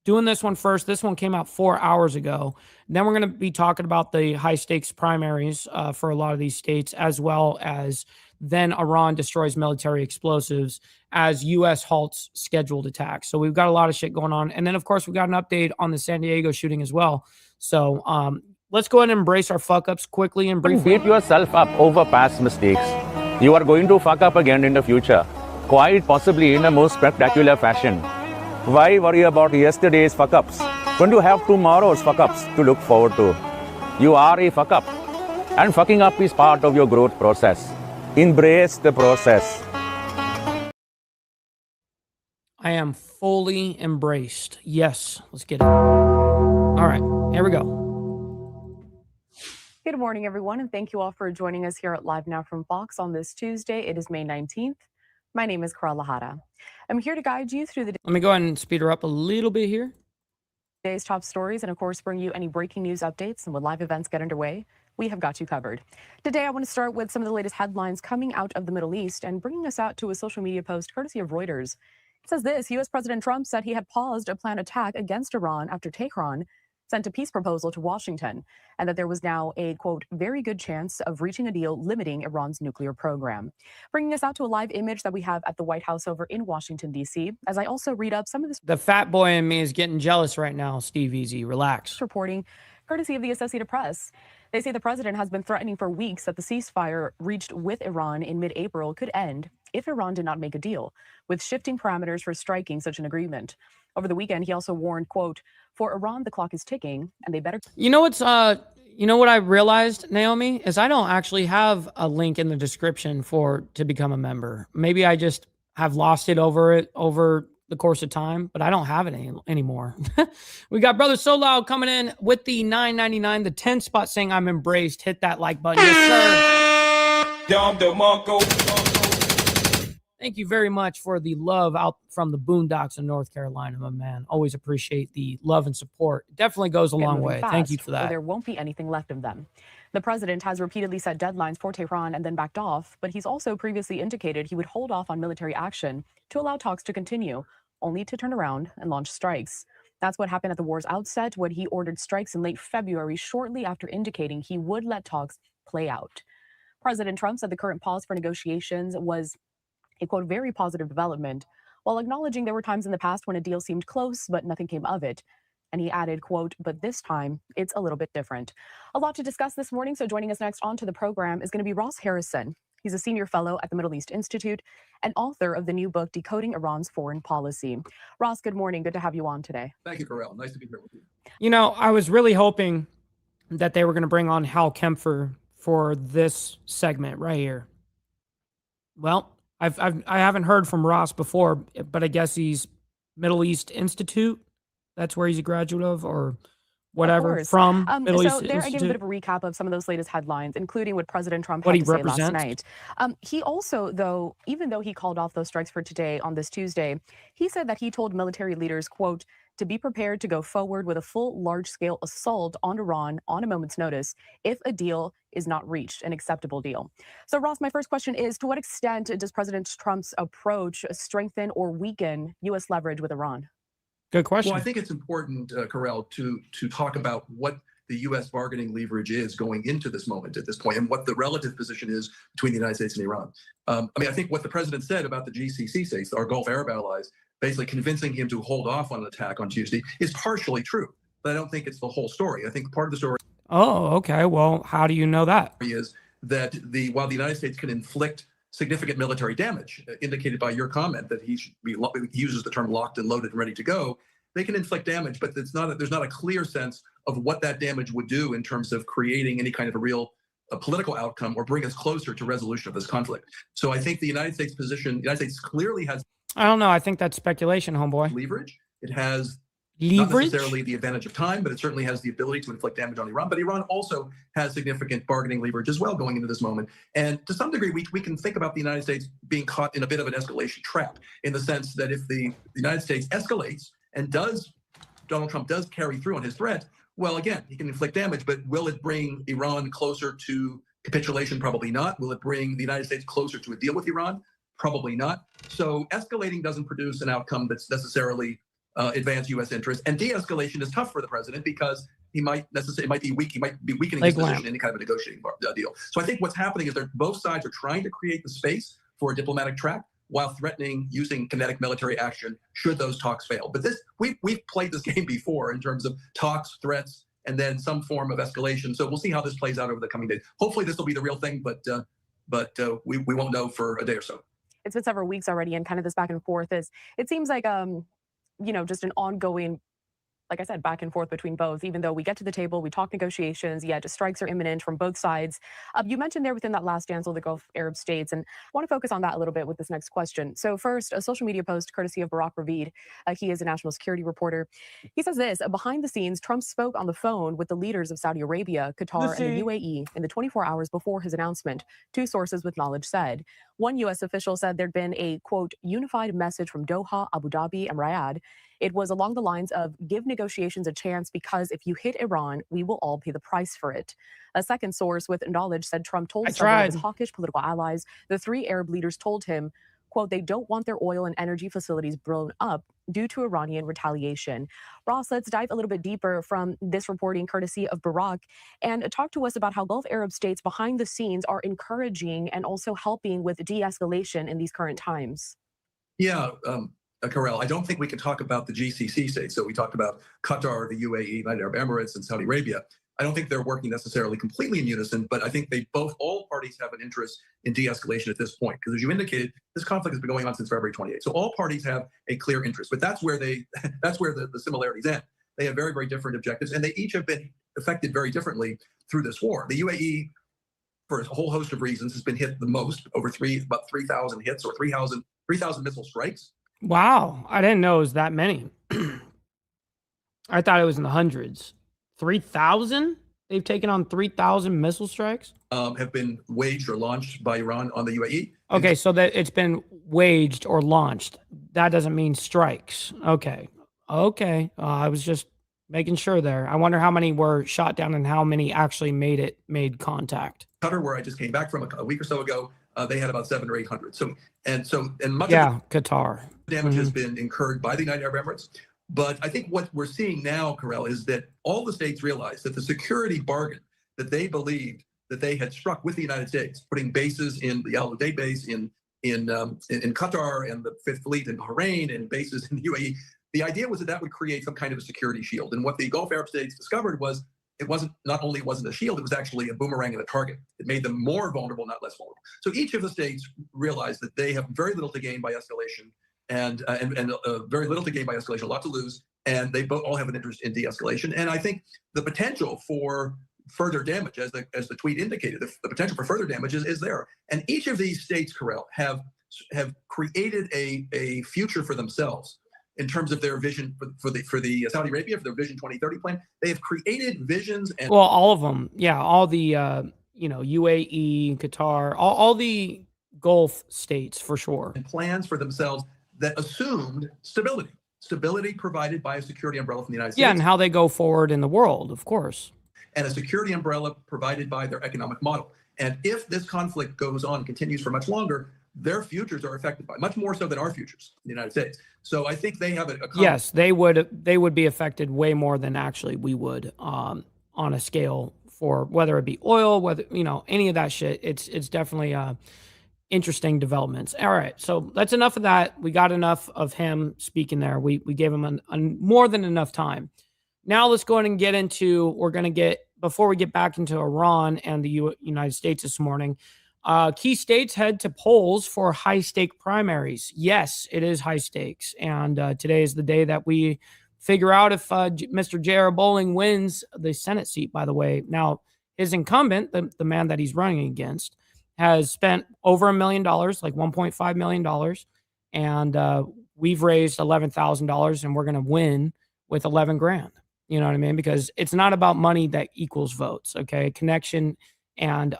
doing this one first. This one came out 4 hours ago. And then we're going to be talking about the high stakes primaries for a lot of these states, as well as then Iran destroys military explosives as U.S. halts scheduled attacks. So we've got a lot of shit going on. And then, of course, we got an update on the San Diego shooting as well. So let's go ahead and embrace our fuck ups quickly and briefly. Beat yourself up over past mistakes. You are going to fuck up again in the future, quite possibly in a most spectacular fashion. Why worry about yesterday's fuck-ups when you have tomorrow's fuck-ups to look forward to? You are a fuck-up, and fucking up is part of your growth process. Embrace the process. I am fully embraced. Yes, let's get it. All right, here we go. Good morning, everyone, and thank you all for joining us here at Live Now from Fox on this Tuesday. It is May 19th. My name is Carla Lahara. I'm here to guide you through the Let me go ahead and speed her up a little bit here. Today's top stories and, of course, bring you any breaking news updates. And when live events get underway, we have got you covered. Today, I want to start with some of the latest headlines coming out of the Middle East and bringing us out to a social media post courtesy of Reuters. It says this: U.S. President Trump said he had paused a planned attack against Iran after Tehran sent a peace proposal to Washington, and that there was now a, quote, very good chance of reaching a deal limiting Iran's nuclear program. Bringing us out to a live image that we have at the White House over in Washington, D.C., as I also read up some of this. The fat boy in me is getting jealous right now, Steve Easy. Relax. Reporting courtesy of the Associated Press. They say the president has been threatening for weeks that the ceasefire reached with Iran in mid-April could end if Iran did not make a deal, with shifting parameters for striking such an agreement. Over the weekend, he also warned, quote, for Iran, the clock is ticking, and they better... You know what I realized, Naomi, is I don't actually have a link in the description to become a member. Maybe I just have lost it over the course of time, but I don't have it anymore. We got Brother So Loud coming in with the $9.99, the 10 spot, saying I'm embraced. Hit that like button. Yes, sir. Thank you very much for the love out from the boondocks in North Carolina, my man. Always appreciate the love and support. It definitely goes a long way. Thank you for that. There won't be anything left of them. The president has repeatedly set deadlines for Tehran and then backed off, but he's also previously indicated he would hold off on military action to allow talks to continue, only to turn around and launch strikes. That's what happened at the war's outset when he ordered strikes in late February, shortly after indicating he would let talks play out. President Trump said the current pause for negotiations was a, quote, very positive development, while acknowledging there were times in the past when a deal seemed close, but nothing came of it. And he added, quote, but this time it's a little bit different. A lot to discuss this morning. So joining us next onto the program is going to be Ross Harrison. He's a senior fellow at the Middle East Institute and author of the new book, Decoding Iran's Foreign Policy. Ross, good morning. Good to have you on today. Thank you, Carell. Nice to be here with you. You know, I was really hoping that they were going to bring on Hal Kempfer for this segment right here. Well, I haven't heard from Ross before, but I guess he's Middle East Institute. That's where he's a graduate of, or whatever, from Middle East Institute. I gave a bit of a recap of some of those latest headlines, including what President Trump had to say last night. He also, though, even though he called off those strikes for today on this Tuesday, he said that he told military leaders, quote, to be prepared to go forward with a full large-scale assault on Iran on a moment's notice if a deal is not reached, an acceptable deal. So, Ross, my first question is, to what extent does President Trump's approach strengthen or weaken U.S. leverage with Iran? Good question. Well, I think it's important, Carell, to talk about what the U.S. bargaining leverage is going into this moment at this point and what the relative position is between the United States and Iran. I think what the president said about the GCC states, our Gulf Arab allies, basically convincing him to hold off on an attack on Tuesday is partially true. But I don't think it's the whole story. I think part of the story Oh, okay. Well, how do you know that? is that while the United States can inflict significant military damage, indicated by your comment that he uses the term locked and loaded and ready to go, they can inflict damage, but there's not a clear sense of what that damage would do in terms of creating any kind of a real political outcome or bring us closer to resolution of this conflict. So I think the United States clearly has. I don't know. I think that's speculation, homeboy. Leverage. It has leverage? Not necessarily the advantage of time, but it certainly has the ability to inflict damage on Iran. But Iran also has significant bargaining leverage as well going into this moment. And to some degree, we can think about the United States being caught in a bit of an escalation trap, in the sense that if the United States escalates and Donald Trump does carry through on his threat, well, again, he can inflict damage, but will it bring Iran closer to capitulation? Probably not. Will it bring the United States closer to a deal with Iran? Probably not. So escalating doesn't produce an outcome that's necessarily advance U.S. interests, and de-escalation is tough for the president because he might be weakening his position in any kind of a negotiating deal. So I think what's happening is that both sides are trying to create the space for a diplomatic track while threatening using kinetic military action should those talks fail. But we've played this game before in terms of talks, threats, and then some form of escalation. So we'll see how this plays out over the coming days. Hopefully this will be the real thing, but we won't know for a day or so. It's been several weeks already, and kind of this back and forth it seems like just an ongoing, like I said, back and forth between both. Even though we get to the table, we talk negotiations, just strikes are imminent from both sides. You mentioned there within that last dance of the Gulf Arab states, and I want to focus on that a little bit with this next question. So first, a social media post courtesy of Barack Ravid. He is a national security reporter. He says this: behind the scenes, Trump spoke on the phone with the leaders of Saudi Arabia, Qatar, and the UAE in the 24 hours before his announcement, two sources with knowledge said. One U.S. official said there'd been a, quote, unified message from Doha, Abu Dhabi, and Riyadh. It was along the lines of, give negotiations a chance because if you hit Iran, we will all pay the price for it. A second source with knowledge said Trump told several of his hawkish political allies, the three Arab leaders told him, quote, they don't want their oil and energy facilities blown up due to Iranian retaliation. Ross, let's dive a little bit deeper from this reporting courtesy of Barack and talk to us about how Gulf Arab states behind the scenes are encouraging and also helping with de-escalation in these current times. Yeah, Karel, I don't think we can talk about the GCC states. So we talked about Qatar, the UAE, United Arab Emirates, and Saudi Arabia. I don't think they're working necessarily completely in unison, but I think all parties have an interest in de-escalation at this point. Because as you indicated, this conflict has been going on since February 28th. So all parties have a clear interest, but that's where the similarities end. They have very, very different objectives, and they each have been affected very differently through this war. The UAE, for a whole host of reasons, has been hit the most, about 3,000 hits or 3,000 missile strikes. Wow, I didn't know it was that many. I thought it was in the hundreds. 3,000? They've taken on 3,000 missile strikes? Have been waged or launched by Iran on the UAE. Okay, so that it's been waged or launched. That doesn't mean strikes. Okay. I was just making sure there. I wonder how many were shot down and how many actually made contact. Qatar, where I just came back from a week or so ago, they had about 700 or 800. So much of Qatar damage has been incurred by the United Arab Emirates. But I think what we're seeing now, Karel, is that all the states realize that the security bargain that they believed that they had struck with the United States, putting bases in the Al Udeid base in Qatar and the Fifth Fleet in Bahrain and bases in the UAE, the idea was that would create some kind of a security shield. And what the Gulf Arab states discovered was it not only wasn't a shield, it was actually a boomerang and a target. It made them more vulnerable, not less vulnerable. So each of the states realized that they have very little to gain by escalation and very little to gain by escalation, a lot to lose, and they all have an interest in de-escalation. And I think the potential for further damage, as the tweet indicated, the potential for further damage is there. And each of these states, Karel, have created a future for themselves in terms of their vision for the Saudi Arabia, for their Vision 2030 plan. They have created visions and all of them, all the UAE, Qatar, all the Gulf states for sure, and plans for themselves that assumed stability provided by a security umbrella from the United States. Yeah, and how they go forward in the world, of course. And a security umbrella provided by their economic model. And if this conflict goes on, continues for much longer, their futures are affected by much more so than our futures in the United States. So I think they have yes, they would be affected way more than actually we would on a scale for whether it be oil, whether any of that shit. It's definitely interesting developments. All right, so that's enough of that. We got enough of him speaking there. We gave him more than enough time. Now let's go ahead and get into, before we get back into Iran and the United States this morning, key states head to polls for high-stake primaries. Yes, it is high stakes, and today is the day that we figure out if Mr. J.R. Bowling wins the Senate seat, by the way. Now, his incumbent, the man that he's running against, has spent over $1 million, like $1.5 million, and we've raised $11,000, and we're going to win with 11 grand. You know what I mean? Because it's not about money that equals votes, okay? Connection and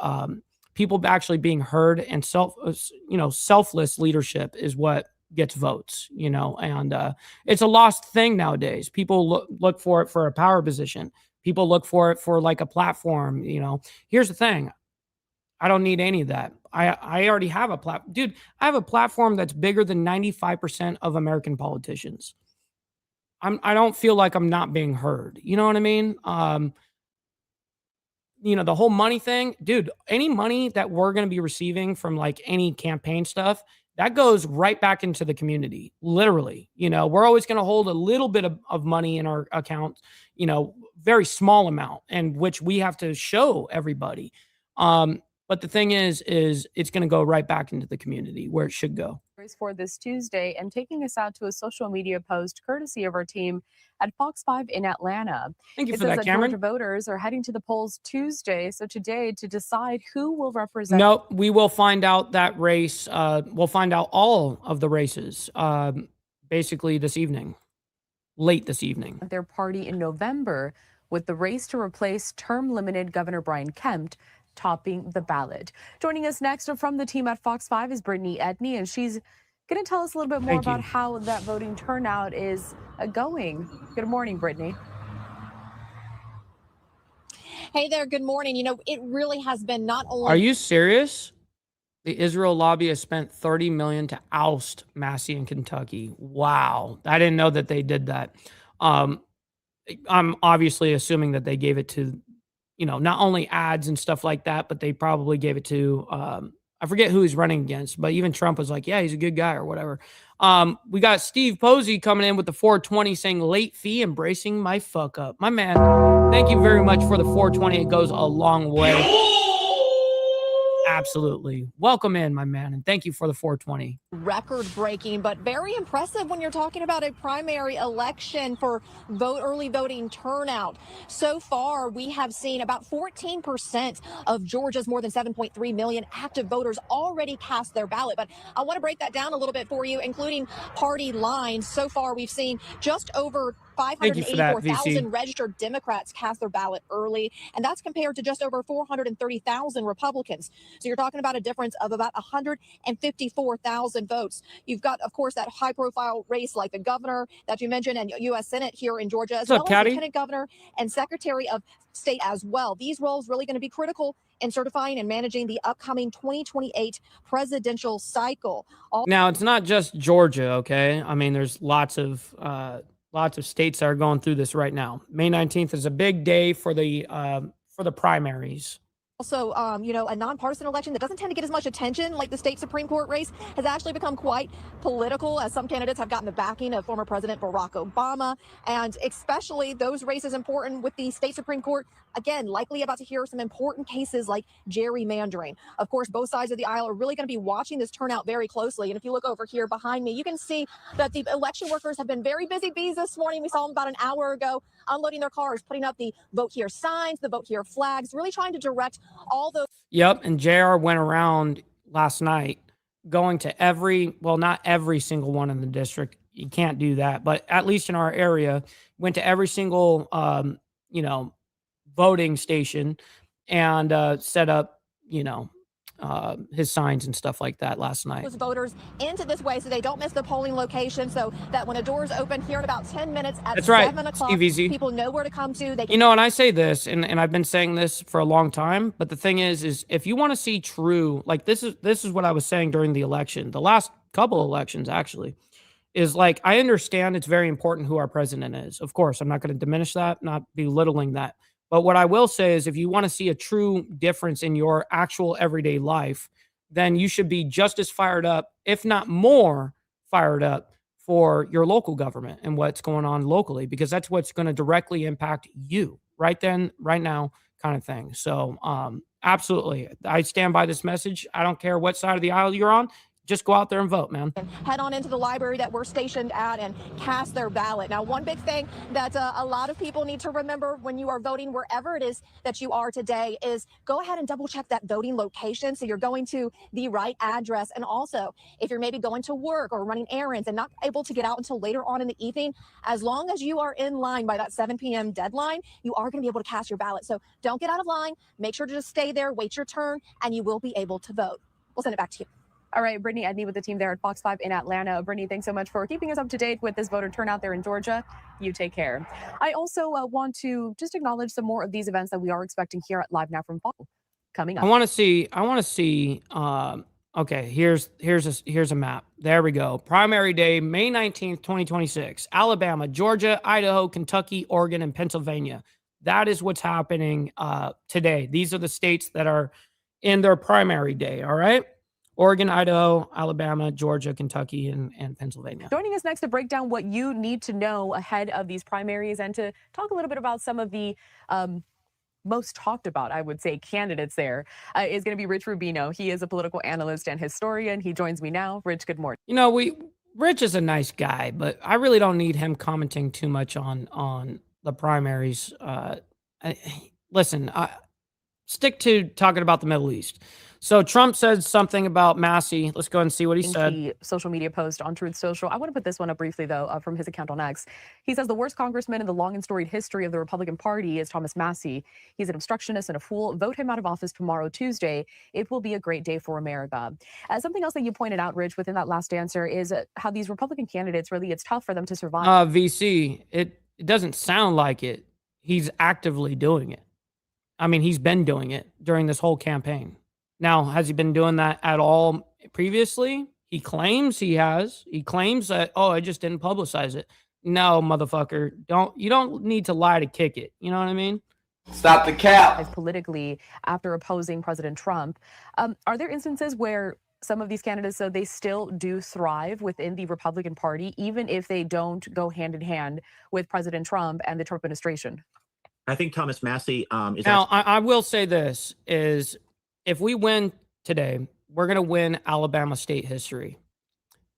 people actually being heard and selfless leadership is what gets votes, and it's a lost thing nowadays. People look for it for a power position. People look for it for like a platform, Here's the thing. I don't need any of that. I already have a platform. Dude, I have a platform that's bigger than 95% of American politicians. I don't feel like I'm not being heard. You know what I mean? The whole money thing, dude, any money that we're going to be receiving from like any campaign stuff, that goes right back into the community, literally. We're always going to hold a little bit of money in our account, very small amount, and which we have to show everybody. But the thing is it's going to go right back into the community where it should go. For this Tuesday, and taking us out to a social media post courtesy of our team at Fox 5 in Atlanta. Thank you it for says that, Cameron. Georgia voters are heading to the polls Tuesday, so today, to decide who will represent. Nope, we will find out that race. We'll find out all of the races basically this evening, late this evening. Their party in November, with the race to replace term-limited Governor Brian Kemp topping the ballot. Joining us next from the team at Fox 5 is Brittany Edney, and she's going to tell us a little bit more about how that voting turnout is going. Good morning, Brittany. Hey there, good morning. It really has been not only... Are you serious? The Israel lobby has spent $30 million to oust Massey in Kentucky. Wow. I didn't know that they did that. I'm obviously assuming that they gave it to not only ads and stuff like that, but they probably gave it to, I forget who he's running against, but even Trump was like, yeah, he's a good guy or whatever. We got Steve Posey coming in with the 420 saying late fee, embracing my fuck up. My man, thank you very much for the 420. It goes a long way. Absolutely. Welcome in, my man, and thank you for the 420. Record-breaking, but very impressive when you're talking about a primary election for early voting turnout. So far, we have seen about 14% of Georgia's more than 7.3 million active voters already cast their ballot. But I want to break that down a little bit for you, including party lines. So far, we've seen just over 584,000 registered Democrats cast their ballot early, and that's compared to just over 430,000 Republicans. So you're talking about a difference of about 154,000 votes. You've got, of course, that high-profile race like the governor that you mentioned and U.S. Senate here in Georgia, as well as lieutenant governor and secretary of state as well. These roles really going to be critical in certifying and managing the upcoming 2028 presidential cycle. Now, it's not just Georgia, okay? I mean, there's lots of states that are going through this right now. May 19th is a big day for the primaries. Also, a nonpartisan election that doesn't tend to get as much attention, like the state Supreme Court race, has actually become quite political, as some candidates have gotten the backing of former President Barack Obama, and especially those races important with the state Supreme Court, again, likely about to hear some important cases like gerrymandering. Of course, both sides of the aisle are really going to be watching this turnout very closely, and if you look over here behind me, you can see that the election workers have been very busy bees this morning. We saw them about an hour ago unloading their cars, putting up the vote here signs, the vote here flags, really trying to direct all those. Yep, and JR went around last night going to not every single one in the district. You can't do that, but at least in our area, went to every single voting station and set up his signs and stuff like that last night. Those voters into this way so they don't miss the polling location, so that when the doors open here in about 10 minutes at 7 o'clock, people know where to come to. They and I say this, and I've been saying this for a long time, but the thing is if you want to see true, like this is what I was saying during the election, the last couple elections actually, is like, I understand it's very important who our president is. Of course, I'm not going to diminish that, not belittling that. But what I will say is if you want to see a true difference in your actual everyday life, then you should be just as fired up, if not more fired up, for your local government and what's going on locally, because that's what's going to directly impact you right then, right now, kind of thing. So absolutely, I stand by this message. I don't care what side of the aisle you're on. Just go out there and vote, man. Head on into the library that we're stationed at and cast their ballot. Now, one big thing that a lot of people need to remember when you are voting wherever it is that you are today is go ahead and double check that voting location so you're going to the right address. And also, if you're maybe going to work or running errands and not able to get out until later on in the evening, as long as you are in line by that 7 p.m. deadline, you are going to be able to cast your ballot. So don't get out of line. Make sure to just stay there, wait your turn, and you will be able to vote. We'll send it back to you. All right, Brittany Edney with the team there at Fox 5 in Atlanta. Brittany, thanks so much for keeping us up to date with this voter turnout there in Georgia. You take care. I also want to just acknowledge some more of these events that we are expecting here at Live Now from Fall coming up. I want to see. Okay, here's a map. There we go. Primary day, May 19th, 2026. Alabama, Georgia, Idaho, Kentucky, Oregon, and Pennsylvania. That is what's happening today. These are the states that are in their primary day. All right. Oregon, Idaho, Alabama, Georgia, Kentucky, and Pennsylvania. Joining us next to break down what you need to know ahead of these primaries and to talk a little bit about some of the most talked about, I would say, candidates there is going to be Rich Rubino. He is a political analyst and historian. He joins me now. Rich, good morning. You know, Rich is a nice guy, but I really don't need him commenting too much on the primaries. Listen, stick to talking about the Middle East. So Trump said something about Massey. Let's go and see what he said. The social media post on Truth Social. I want to put this one up briefly, though, from his account on X. He says the worst congressman in the long and storied history of the Republican Party is Thomas Massey. He's an obstructionist and a fool. Vote him out of office tomorrow, Tuesday. It will be a great day for America. Something else that you pointed out, Rich, within that last answer is how these Republican candidates, really, it's tough for them to survive. VC, it doesn't sound like it. He's actively doing it. I mean, he's been doing it during this whole campaign. Now, has he been doing that at all previously? He claims he has. He claims that, oh, I just didn't publicize it. No, motherfucker. You don't need to lie to kick it. You know what I mean? Stop the cap. Politically, after opposing President Trump, are there instances where some of these candidates, so they still do thrive within the Republican Party, even if they don't go hand in hand with President Trump and the Trump administration? I think Thomas Massey is... Now, I will say this is... If we win today, we're going to win Alabama state history.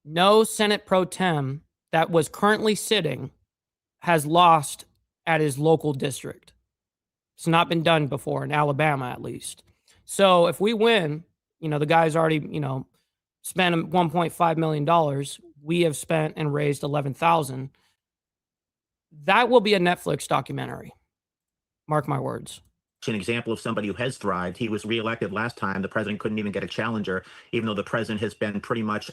No Senate pro tem that was currently sitting has lost at his local district. It's not been done before in Alabama, at least. So if we win, the guy's already, spent $1.5 million. We have spent and raised $11,000. That will be a Netflix documentary. Mark my words. An example of somebody who has thrived. He was reelected last time. The president couldn't even get a challenger, even though the president has been pretty much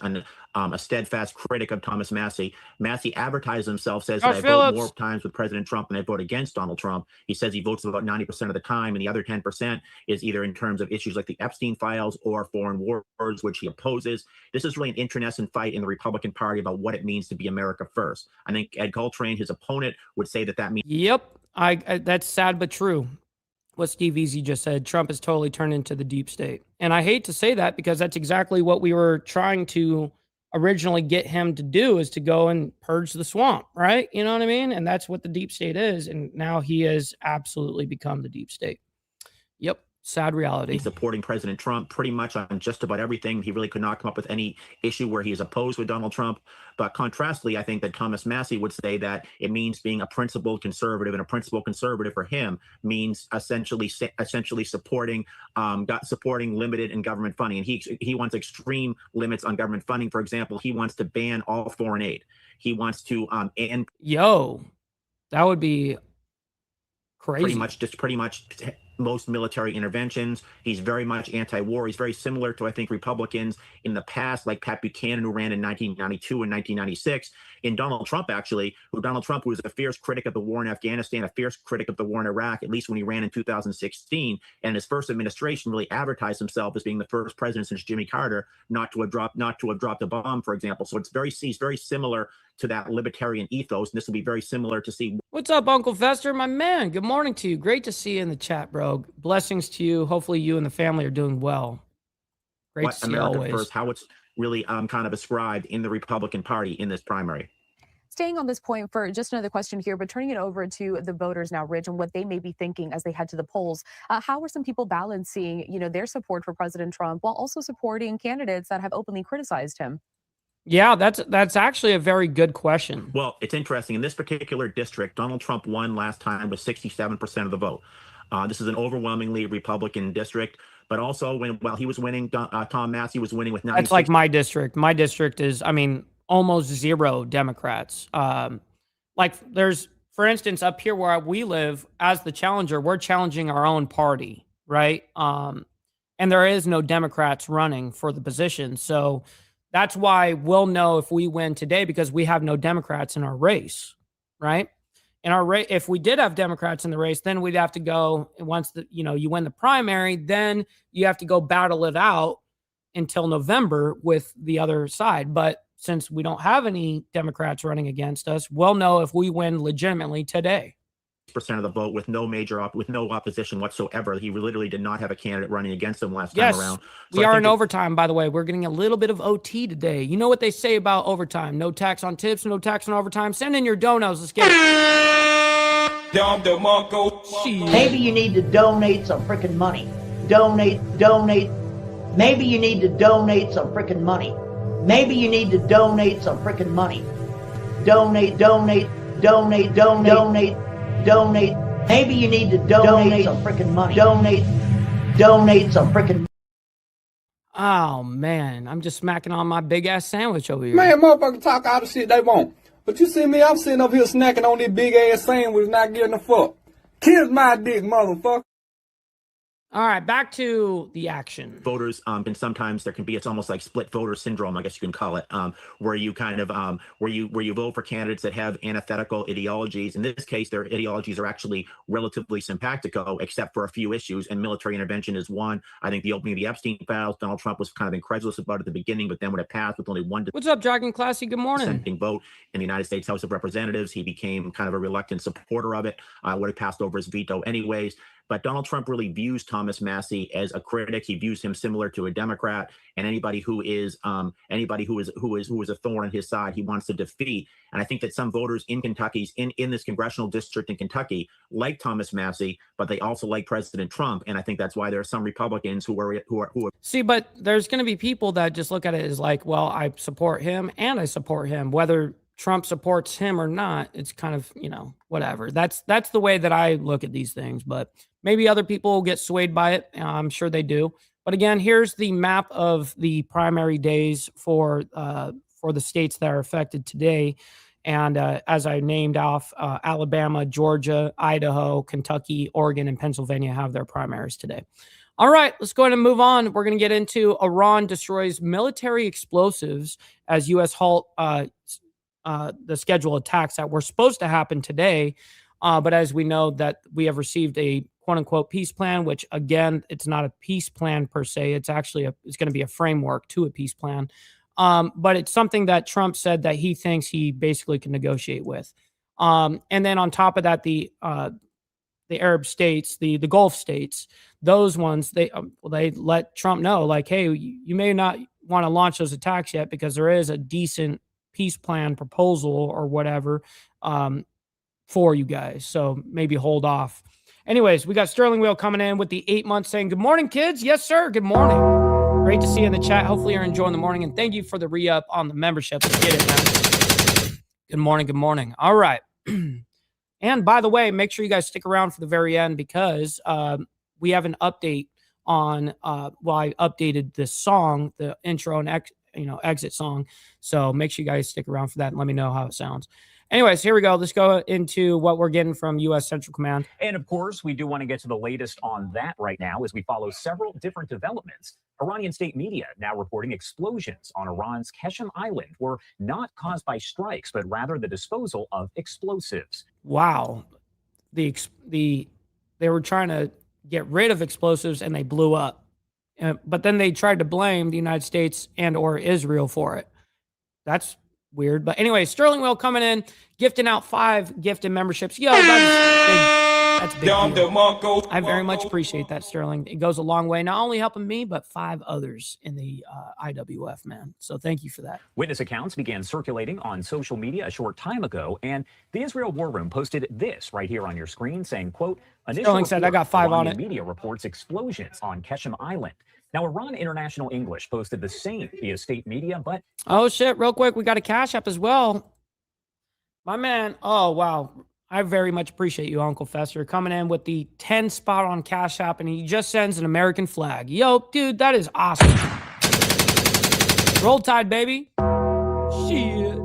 a steadfast critic of Thomas Massey. Massey advertised himself, says that I vote more times with President Trump than I vote against Donald Trump. He says he votes about 90% of the time, and the other 10% is either in terms of issues like the Epstein files or foreign wars, which he opposes. This is really an internecine fight in the Republican Party about what it means to be America first. I think Ed Coltrane, his opponent, would say that means... Yep, that's sad but true. What Steve Easy just said, Trump has totally turned into the deep state. And I hate to say that because that's exactly what we were trying to originally get him to do, is to go and purge the swamp, right? You know what I mean? And that's what the deep state is. And now he has absolutely become the deep state. Yep. Sad reality. He's supporting President Trump pretty much on just about everything. He really could not come up with any issue where he is opposed with Donald Trump. But contrastly, I think that Thomas Massey would say that it means being a principled conservative, and a principled conservative for him means essentially supporting limited and government funding. And he wants extreme limits on government funding. For example, he wants to ban all foreign aid. He wants to end. That would be crazy. Pretty much most military interventions. He's very much anti-war. He's very similar to, I think, Republicans in the past, like Pat Buchanan, who ran in 1992 and 1996. In Donald Trump, actually, Donald Trump was a fierce critic of the war in Afghanistan, a fierce critic of the war in Iraq, at least when he ran in 2016. And his first administration really advertised himself as being the first president since Jimmy Carter not to have dropped a bomb, for example. So he's very similar to that libertarian ethos, and this will be very similar to see. What's up, Uncle Fester, my man? Good morning to you. Great to see you in the chat, bro. Blessings to you. Hopefully you and the family are doing well. Great what to see America always. First, how it's really kind of ascribed in the Republican Party in this primary. Staying on this point for just another question here, but turning it over to the voters now, Rich, and what they may be thinking as they head to the polls. How are some people balancing, their support for President Trump while also supporting candidates that have openly criticized him? Yeah, that's actually a very good question. Well, it's interesting. In this particular district, Donald Trump won last time with 67% of the vote. This is an overwhelmingly Republican district, but also while he was winning, Tom Massey was winning with 96. That's like my district. My district is, almost zero Democrats. Like there's, for instance, up here where we live, as the challenger, we're challenging our own party, right? And there is no Democrats running for the position. So that's why we'll know if we win today, because we have no Democrats in our race, right? In our race, if we did have Democrats in the race, then we'd have to go, once you win the primary, then you have to go battle it out until November with the other side. But since we don't have any Democrats running against us, we'll know if we win legitimately today. Percent of the vote with no opposition whatsoever. He literally did not have a candidate running against him last time around. So we are in overtime, by the way. We're getting a little bit of OT today. You know what they say about overtime? No tax on tips, no tax on overtime. Send in your donos. Let's get it. Maybe you need to donate some freaking money. Donate. Maybe you need to donate some freaking money. Maybe you need to donate some freaking money. Donate. Maybe you need to donate some freaking money. Donate some freaking. Oh man, I'm just smacking on my big ass sandwich over here. Man, motherfuckers talk all the shit they want. But you see me, I'm sitting up here snacking on this big ass sandwich, not getting a fuck. Kiss my dick, motherfucker. All right, back to the action. Voters, and sometimes there can be, it's almost like split voter syndrome, I guess you can call it, where you kind of, where you vote for candidates that have antithetical ideologies. In this case, their ideologies are actually relatively simpatico, except for a few issues, and military intervention is one. I think the opening of the Epstein files, Donald Trump was kind of incredulous about at the beginning, but then when it passed with only one What's up, Dragon Classy? Good morning. dissenting vote in the United States House of Representatives, he became kind of a reluctant supporter of it, would have passed over his veto anyways. But Donald Trump really views Thomas Massey as a critic. He views him similar to a Democrat, and anybody who is a thorn on his side, he wants to defeat. And I think that some voters in Kentucky's in this congressional district in Kentucky like Thomas Massey, but they also like President Trump. And I think that's why there are some Republicans who are. See, but there's going to be people that just look at it as like, well, I support him and I support him, whether Trump supports him or not. It's kind of, whatever. That's the way that I look at these things, but maybe other people will get swayed by it. I'm sure they do. But again, here's the map of the primary days for the states that are affected today. And as I named off, Alabama, Georgia, Idaho, Kentucky, Oregon, and Pennsylvania have their primaries today. All right, let's go ahead and move on. We're going to get into Iran destroys military explosives as U.S. halt the scheduled attacks that were supposed to happen today. But as we know that we have received a quote unquote peace plan, which again, it's not a peace plan per se. It's actually it's going to be a framework to a peace plan. But it's something that Trump said that he thinks he basically can negotiate with. And then on top of that, the Arab states, the Gulf states, those ones, they let Trump know like, hey, you may not want to launch those attacks yet because there is a decent peace plan proposal or whatever for you guys. So maybe hold off. Anyways, we got Sterling Wheel coming in with the 8 months saying, good morning, kids. Yes, sir. Good morning. Great to see you in the chat. Hopefully you're enjoying the morning. And thank you for the re-up on the membership. Let's get it, man. Good morning. Good morning. All right. And by the way, make sure you guys stick around for the very end because we have an update on, I updated this song, the intro and exit song. So make sure you guys stick around for that and let me know how it sounds. Anyways, here we go. Let's go into what we're getting from U.S. Central Command. And of course, we do want to get to the latest on that right now as we follow several different developments. Iranian state media now reporting explosions on Iran's Keshem Island were not caused by strikes, but rather the disposal of explosives. Wow. They were trying to get rid of explosives and they blew up. But then they tried to blame the United States and or Israel for it. That's weird. But anyway, Sterling Will coming in, gifting out 5 gifted memberships. Yo, That's a big deal. I very much appreciate that, Sterling. It goes a long way, not only helping me, but 5 others in the IWF, man. So thank you for that. Witness accounts began circulating on social media a short time ago, and the Israel War Room posted this right here on your screen saying, quote, Sterling said, I got 5 on it. Media reports explosions on Keshem Island. Now, Iran International English posted the same via state media, but... Oh, shit, real quick, we got a Cash App as well. My man, oh, wow. I very much appreciate you, Uncle Fester, coming in with the 10 spot on Cash App, and he just sends an American flag. Yo, dude, that is awesome. Roll Tide, baby. Shit.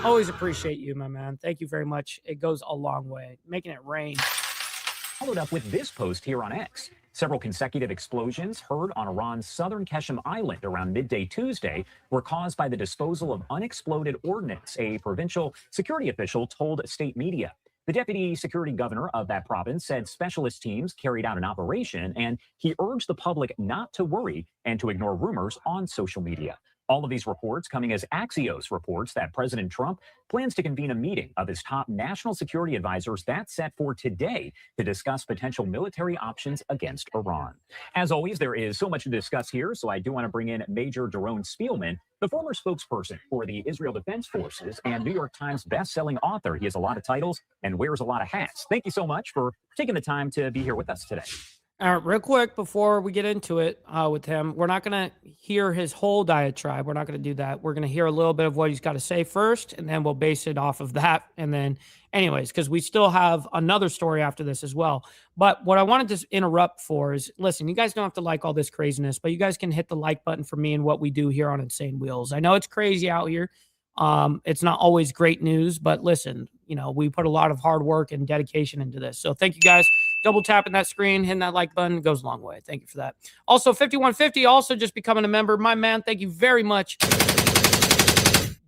Always appreciate you, my man. Thank you very much. It goes a long way. Making it rain. Followed up with this post here on X. Several consecutive explosions heard on Iran's southern Keshem Island around midday Tuesday were caused by the disposal of unexploded ordnance, a provincial security official told state media. The deputy security governor of that province said specialist teams carried out an operation, and he urged the public not to worry and to ignore rumors on social media. All of these reports coming as Axios reports that President Trump plans to convene a meeting of his top national security advisors that's set for today to discuss potential military options against Iran. As always, there is so much to discuss here, so I do want to bring in Major Daron Spielman, the former spokesperson for the Israel Defense Forces and New York Times best-selling author. He has a lot of titles and wears a lot of hats. Thank you so much for taking the time to be here with us today. Real quick, before we get into it with him, we're not going to hear his whole diatribe. We're not going to do that. We're going to hear a little bit of what he's got to say first, and then we'll base it off of that. And then anyways, because we still have another story after this as well. But what I wanted to interrupt for is, listen, you guys don't have to like all this craziness, but you guys can hit the like button for me and what we do here on Insane Wheels. I know it's crazy out here. It's not always great news, but listen, you know, we put a lot of hard work and dedication into this. So thank you guys. Double tapping that screen, hitting that like button goes a long way. Thank you for that. Also, 5150 also just becoming a member. My man, thank you very much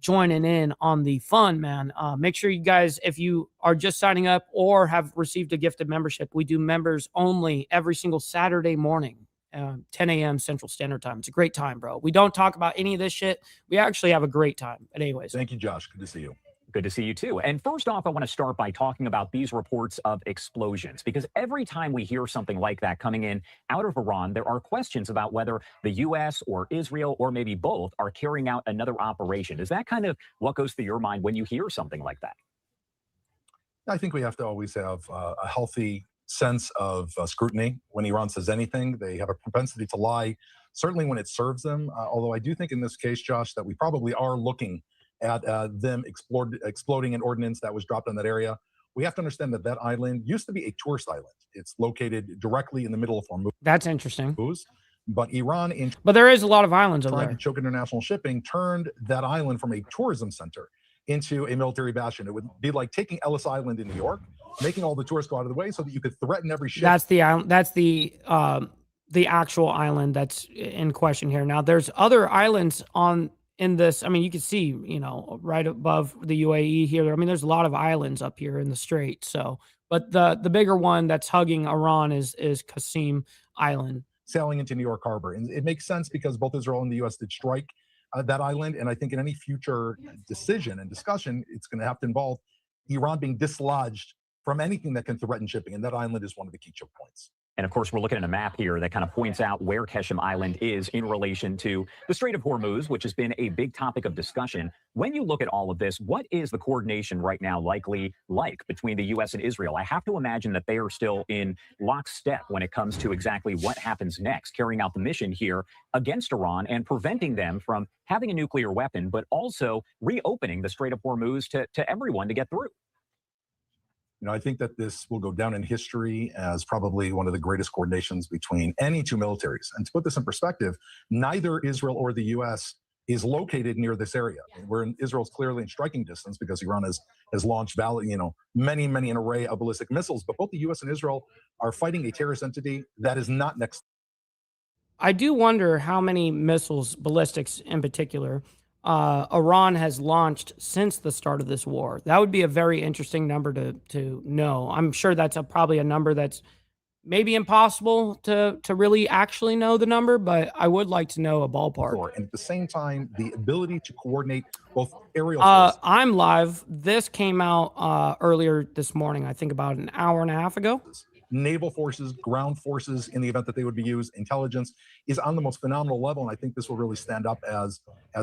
joining in on the fun, man. Make sure you guys, if you are just signing up or have received a gifted membership, we do members only every single Saturday morning, 10 a.m. Central Standard Time. It's a great time, bro. We don't talk about any of this shit. We actually have a great time. But anyways. Thank you, Josh. Good to see you. Good to see you too. And first off, I want to start by talking about these reports of explosions, because every time we hear something like that coming in out of Iran, there are questions about whether the U.S. or Israel or maybe both are carrying out another operation. Is that kind of what goes through your mind when you hear something like that? I think we have to always have a healthy sense of scrutiny. When Iran says anything, they have a propensity to lie, certainly when it serves them. Although I do think in this case, Josh, that we probably are looking at them exploding an ordnance that was dropped on that area. We have to understand that that island used to be a tourist island. It's located directly in the middle of Hormuz. That's interesting. But Iran, but there is a lot of islands over trying there. to choke international shipping, turned that island from a tourism center into a military bastion. It would be like taking Ellis Island in New York, making all the tourists go out of the way so that you could threaten every ship. That's the island. That's the actual island that's in question here. Now, there's other islands in this. I mean, you can see, you know, right above the UAE here. I mean, there's a lot of islands up here in the strait. So, but the bigger one that's hugging Iran is Qasem Island. Sailing into New York Harbor. And it makes sense because both Israel and the U.S. did strike that island. And I think in any future decision and discussion, it's going to have to involve Iran being dislodged from anything that can threaten shipping. And that island is one of the key choke points. And of course, we're looking at a map here that kind of points out where Keshem Island is in relation to the Strait of Hormuz, which has been a big topic of discussion. When you look at all of this, what is the coordination right now likely like between the U.S. and Israel? I have to imagine that they are still in lockstep when it comes to exactly what happens next, carrying out the mission here against Iran and preventing them from having a nuclear weapon, but also reopening the Strait of Hormuz to everyone to get through. You know, I think that this will go down in history as probably one of the greatest coordinations between any two militaries. And to put this in perspective, neither Israel or the U.S. is located near this area. Israel's clearly in striking distance because Iran has launched many an array of ballistic missiles. But both the U.S. and Israel are fighting a terrorist entity that is not next. I do wonder how many missiles, ballistics in particular, Iran has launched since the start of this war. That would be a very interesting number to know. I'm sure that's probably a number that's maybe impossible to really actually know the number, but I would like to know a ballpark. And at the same time, the ability to coordinate both aerial forces. I'm live. This came out earlier this morning, I think about an hour and a half ago. Naval forces, ground forces, in the event that they would be used, intelligence is on the most phenomenal level. And I think this will really stand up as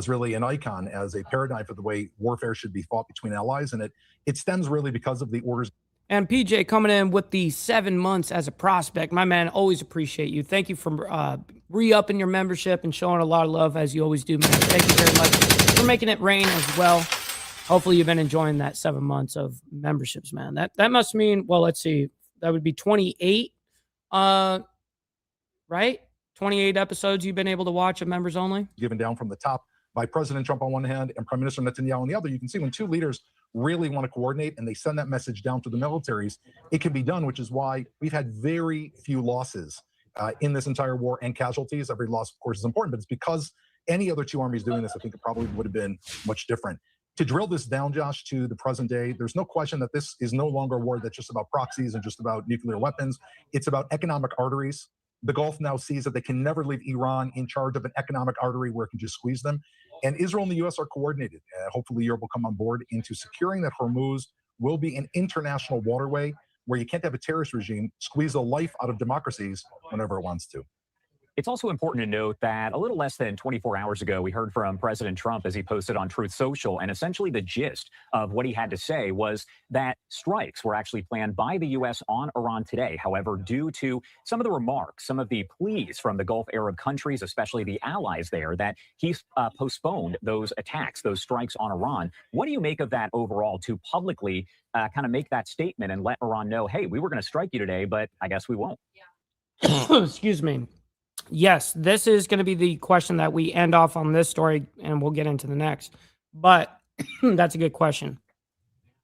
really an icon, as a paradigm for the way warfare should be fought between allies. And it stems really because of the orders. And PJ coming in with the 7 months as a prospect. My man, always appreciate you. Thank you for re-upping your membership and showing a lot of love as you always do, man. Thank you very much for making it rain as well. Hopefully you've been enjoying that 7 months of memberships, man. That must mean, well, let's see. That would be 28, right? 28 episodes you've been able to watch of members only? Given down from the top by President Trump on one hand and Prime Minister Netanyahu on the other. You can see when two leaders really want to coordinate and they send that message down to the militaries, it can be done, which is why we've had very few losses in this entire war and casualties. Every loss, of course, is important, but it's because any other two armies doing this, I think it probably would have been much different. To drill this down, Josh, to the present day, there's no question that this is no longer a war that's just about proxies and just about nuclear weapons. It's about economic arteries. The Gulf now sees that they can never leave Iran in charge of an economic artery where it can just squeeze them. And Israel and the U.S. are coordinated. Hopefully Europe will come on board into securing that Hormuz will be an international waterway where you can't have a terrorist regime squeeze the life out of democracies whenever it wants to. It's also important to note that a little less than 24 hours ago, we heard from President Trump as he posted on Truth Social, and essentially the gist of what he had to say was that strikes were actually planned by the U.S. on Iran today. However, due to some of the remarks, some of the pleas from the Gulf Arab countries, especially the allies there, that he's postponed those attacks, those strikes on Iran. What do you make of that overall to publicly kind of make that statement and let Iran know, hey, we were going to strike you today, but I guess we won't? Excuse me. Yes, this is going to be the question that we end off on this story, and we'll get into the next. But that's a good question.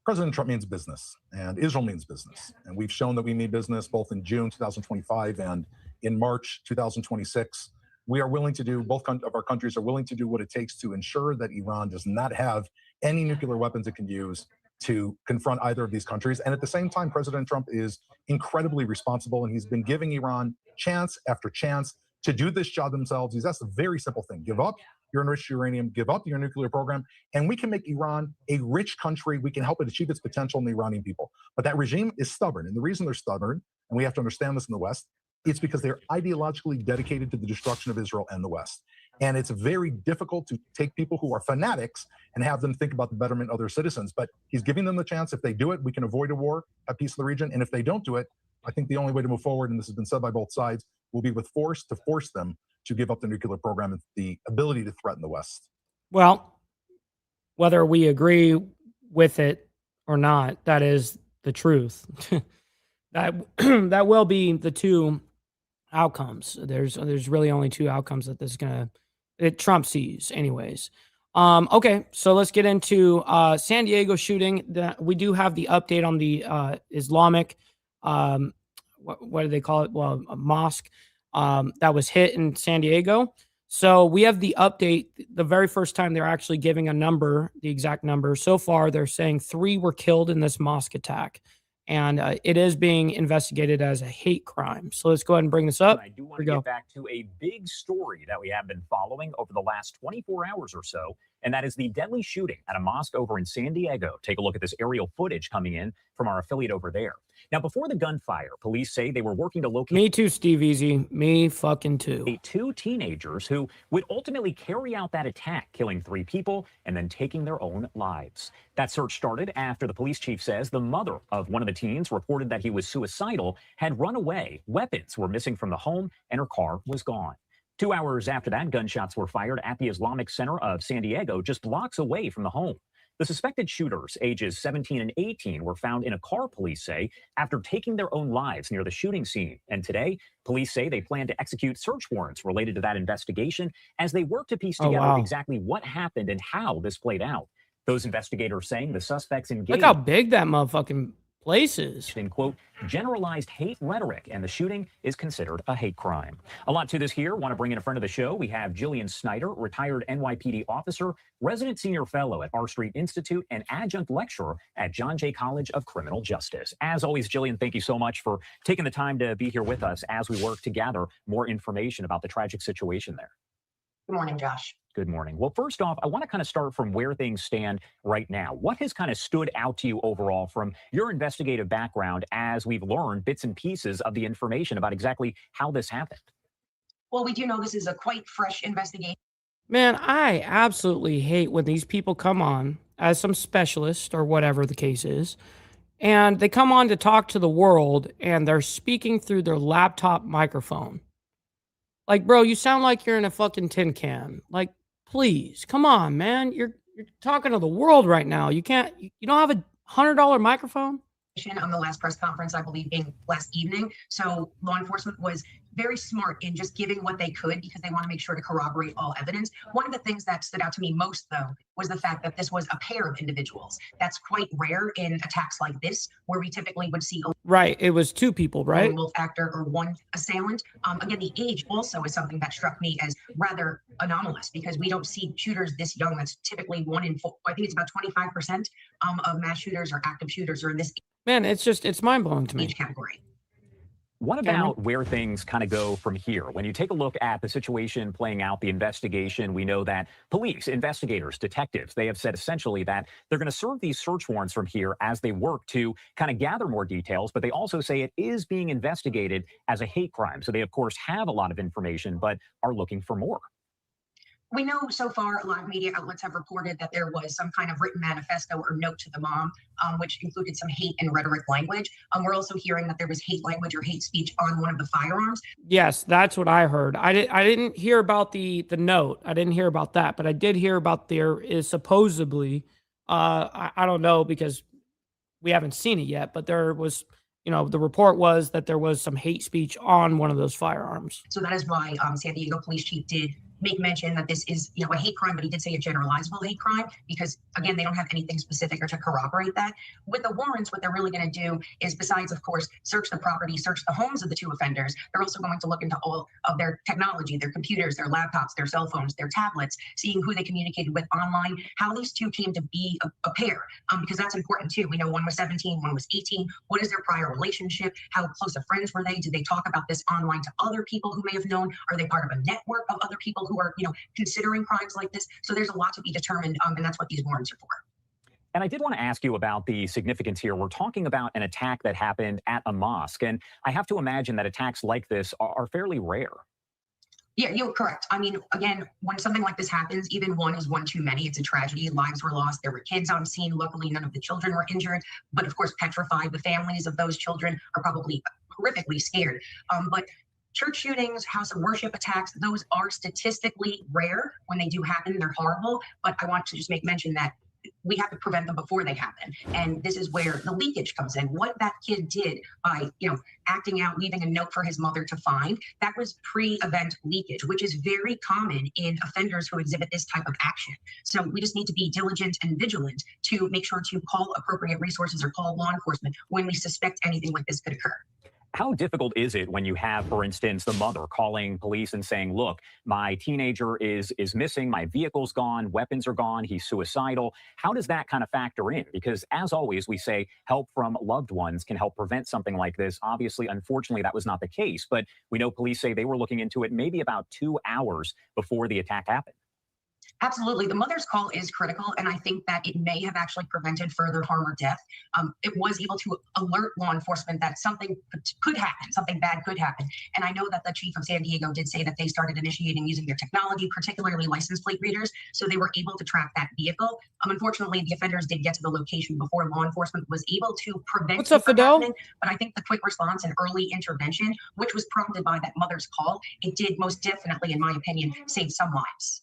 President Trump means business, and Israel means business. And we've shown that we mean business both in June 2025 and in March 2026. We are willing to do, both of our countries are willing to do what it takes to ensure that Iran does not have any nuclear weapons it can use to confront either of these countries. And at the same time, President Trump is incredibly responsible, and he's been giving Iran chance after chance to do this job themselves. He's asked a very simple thing: give up your enriched uranium, give up your nuclear program, and we can make Iran a rich country. We can help it achieve its potential in the Iranian people. But that regime is stubborn. And the reason they're stubborn, and we have to understand this in the West, it's because they're ideologically dedicated to the destruction of Israel and the West. And it's very difficult to take people who are fanatics and have them think about the betterment of their citizens. But he's giving them the chance. If they do it, we can avoid a war, have peace in the region. And if they don't do it, I think the only way to move forward, and this has been said by both sides, will be with force to force them to give up the nuclear program and the ability to threaten the West. Well, whether we agree with it or not, that is the truth. that will be the two outcomes. There's really only two outcomes that this is Trump sees anyways. Okay, so let's get into San Diego shooting. We do have the update on the Islamic, what do they call it? Well, a mosque that was hit in San Diego. So we have the update. The very first time they're actually giving a number, the exact number. So far, they're saying 3 were killed in this mosque attack. And it is being investigated as a hate crime. So let's go ahead and bring this up. I do want to get back to a big story that we have been following over the last 24 hours or so, and that is the deadly shooting at a mosque over in San Diego. Take a look at this aerial footage coming in from our affiliate over there. Now, before the gunfire, police say they were working to locate... Me too, Steve Easy. Me fucking too. 2 teenagers who would ultimately carry out that attack, killing 3 people and then taking their own lives. That search started after the police chief says the mother of one of the teens reported that he was suicidal, had run away, weapons were missing from the home, and her car was gone. 2 hours after that, gunshots were fired at the Islamic Center of San Diego, just blocks away from the home. The suspected shooters, ages 17 and 18, were found in a car, police say, after taking their own lives near the shooting scene. And today, police say they plan to execute search warrants related to that investigation as they work to piece together exactly what happened and how this played out. Those investigators saying the suspects engaged... Look how big that motherfucking places. In quote, generalized hate rhetoric, and the shooting is considered a hate crime. A lot to this here. Want to bring in a friend of the show. We have Jillian Snyder, retired NYPD officer, resident senior fellow at R Street Institute, and adjunct lecturer at John Jay College of Criminal Justice. As always, Jillian, thank you so much for taking the time to be here with us as we work to gather more information about the tragic situation there. Good morning, Josh. Good morning. Well, first off, I want to kind of start from where things stand right now. What has kind of stood out to you overall from your investigative background as we've learned bits and pieces of the information about exactly how this happened? Well, we do know this is a quite fresh investigation. Man, I absolutely hate when these people come on as some specialist or whatever the case is, and they come on to talk to the world and they're speaking through their laptop microphone. Like, bro, you sound like you're in a fucking tin can. Like, please, come on, man. You're talking to the world right now. You don't have a $100 microphone? On the last press conference, I believe, being last evening. So law enforcement was very smart in just giving what they could because they want to make sure to corroborate all evidence. One of the things that stood out to me most, though, was the fact that this was a pair of individuals. That's quite rare in attacks like this, where we typically would see a Right. It was two people, right? lone wolf actor or one assailant. Again, the age also is something that struck me as rather anomalous because we don't see shooters this young. That's typically 1 in 4. I think it's about 25% of mass shooters or active shooters are in this Man, it's mind-blowing to me. age category. What about where things kind of go from here? When you take a look at the situation playing out, the investigation, we know that police, investigators, detectives, they have said essentially that they're going to serve these search warrants from here as they work to kind of gather more details, but they also say it is being investigated as a hate crime. So they, of course, have a lot of information, but are looking for more. We know so far a lot of media outlets have reported that there was some kind of written manifesto or note to the mom, which included some hate and rhetoric language. We're also hearing that there was hate language or hate speech on one of the firearms. Yes, that's what I heard. I didn't hear about the note. I didn't hear about that, but I did hear about there is supposedly, I don't know because we haven't seen it yet, but there was, the report was that there was some hate speech on one of those firearms. So that is why San Diego Police Chief did make mention that this is, a hate crime, but he did say a generalizable hate crime because, again, they don't have anything specific or to corroborate that. With the warrants, what they're really going to do is, besides, of course, search the property, search the homes of the two offenders, they're also going to look into all of their technology, their computers, their laptops, their cell phones, their tablets, seeing who they communicated with online, how these two came to be a pair, because that's important too. We know one was 17, one was 18. What is their prior relationship? How close of friends were they? Did they talk about this online to other people who may have known? Are they part of a network of other people who are, considering crimes like this? So there's a lot to be determined, and that's what these warrants are for. And I did want to ask you about the significance here. We're talking about an attack that happened at a mosque, and I have to imagine that attacks like this are fairly rare. Yeah, you're correct. I mean, again, when something like this happens, even one is one too many. It's a tragedy. Lives were lost. There were kids on scene. Luckily, none of the children were injured. But of course, petrified. The families of those children are probably horrifically scared. But church shootings, house of worship attacks, those are statistically rare. When they do happen, they're horrible. But I want to just make mention that we have to prevent them before they happen. And this is where the leakage comes in. What that kid did by, acting out, leaving a note for his mother to find, that was pre-event leakage, which is very common in offenders who exhibit this type of action. So we just need to be diligent and vigilant to make sure to call appropriate resources or call law enforcement when we suspect anything like this could occur. How difficult is it when you have, for instance, the mother calling police and saying, look, my teenager is missing, my vehicle's gone, weapons are gone, he's suicidal? How does that kind of factor in? Because as always, we say help from loved ones can help prevent something like this. Obviously, unfortunately, that was not the case, but we know police say they were looking into it maybe about 2 hours before the attack happened. Absolutely. The mother's call is critical, and I think that it may have actually prevented further harm or death. It was able to alert law enforcement that something could happen, something bad could happen. And I know that the chief of San Diego did say that they started initiating using their technology, particularly license plate readers, so they were able to track that vehicle. Unfortunately, the offenders did get to the location before law enforcement was able to prevent What's up, Fidel? But I think the quick response and early intervention, which was prompted by that mother's call, it did most definitely, in my opinion, save some lives.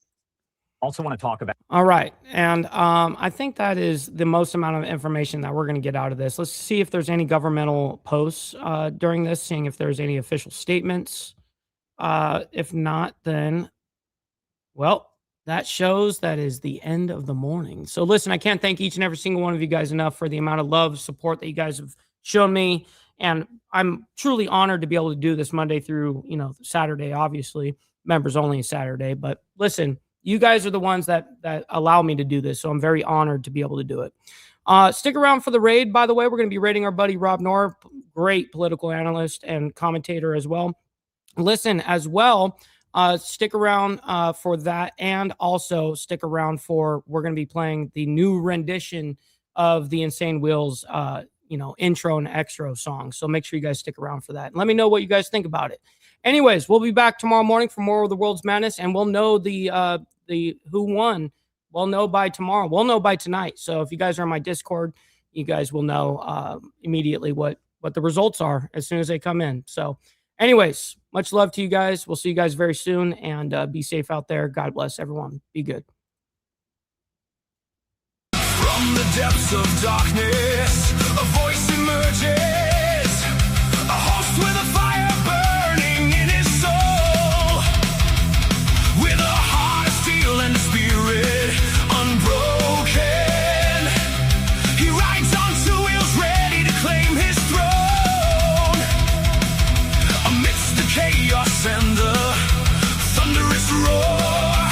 Also want to talk about. All right. And I think that is the most amount of information that we're going to get out of this. Let's see if there's any governmental posts during this, seeing if there's any official statements. If not, then, well, that shows that is the end of the morning. So listen, I can't thank each and every single one of you guys enough for the amount of love, support that you guys have shown me. And I'm truly honored to be able to do this Monday through, Saturday, obviously. Members only Saturday. But listen, you guys are the ones that allow me to do this. So I'm very honored to be able to do it. Stick around for the raid, by the way. We're going to be raiding our buddy Rob Knorr, great political analyst and commentator as well. Listen, as well, stick around for that. And also stick around we're going to be playing the new rendition of the Insane Wheels intro and extra song. So make sure you guys stick around for that. And let me know what you guys think about it. Anyways, we'll be back tomorrow morning for more of the World's Madness, and we'll know the who won. We'll know by tomorrow. We'll know by tonight. So if you guys are on my Discord, you guys will know immediately what the results are as soon as they come in. So anyways, much love to you guys. We'll see you guys very soon, and be safe out there. God bless everyone. Be good. From the depths of darkness, a voice emerges, a host with a fire burning in his soul, with a heart of steel and a spirit unbroken. He rides on two wheels, ready to claim his throne. Amidst the chaos and the thunderous roar,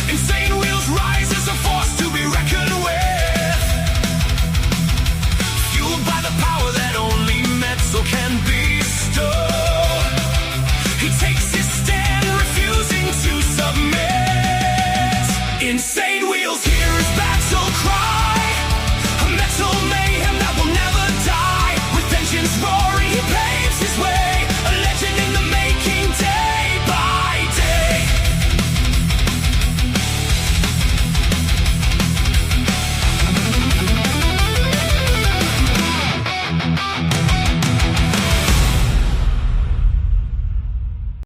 Insane Wheels rises a force to be reckoned with. Can bestow. He takes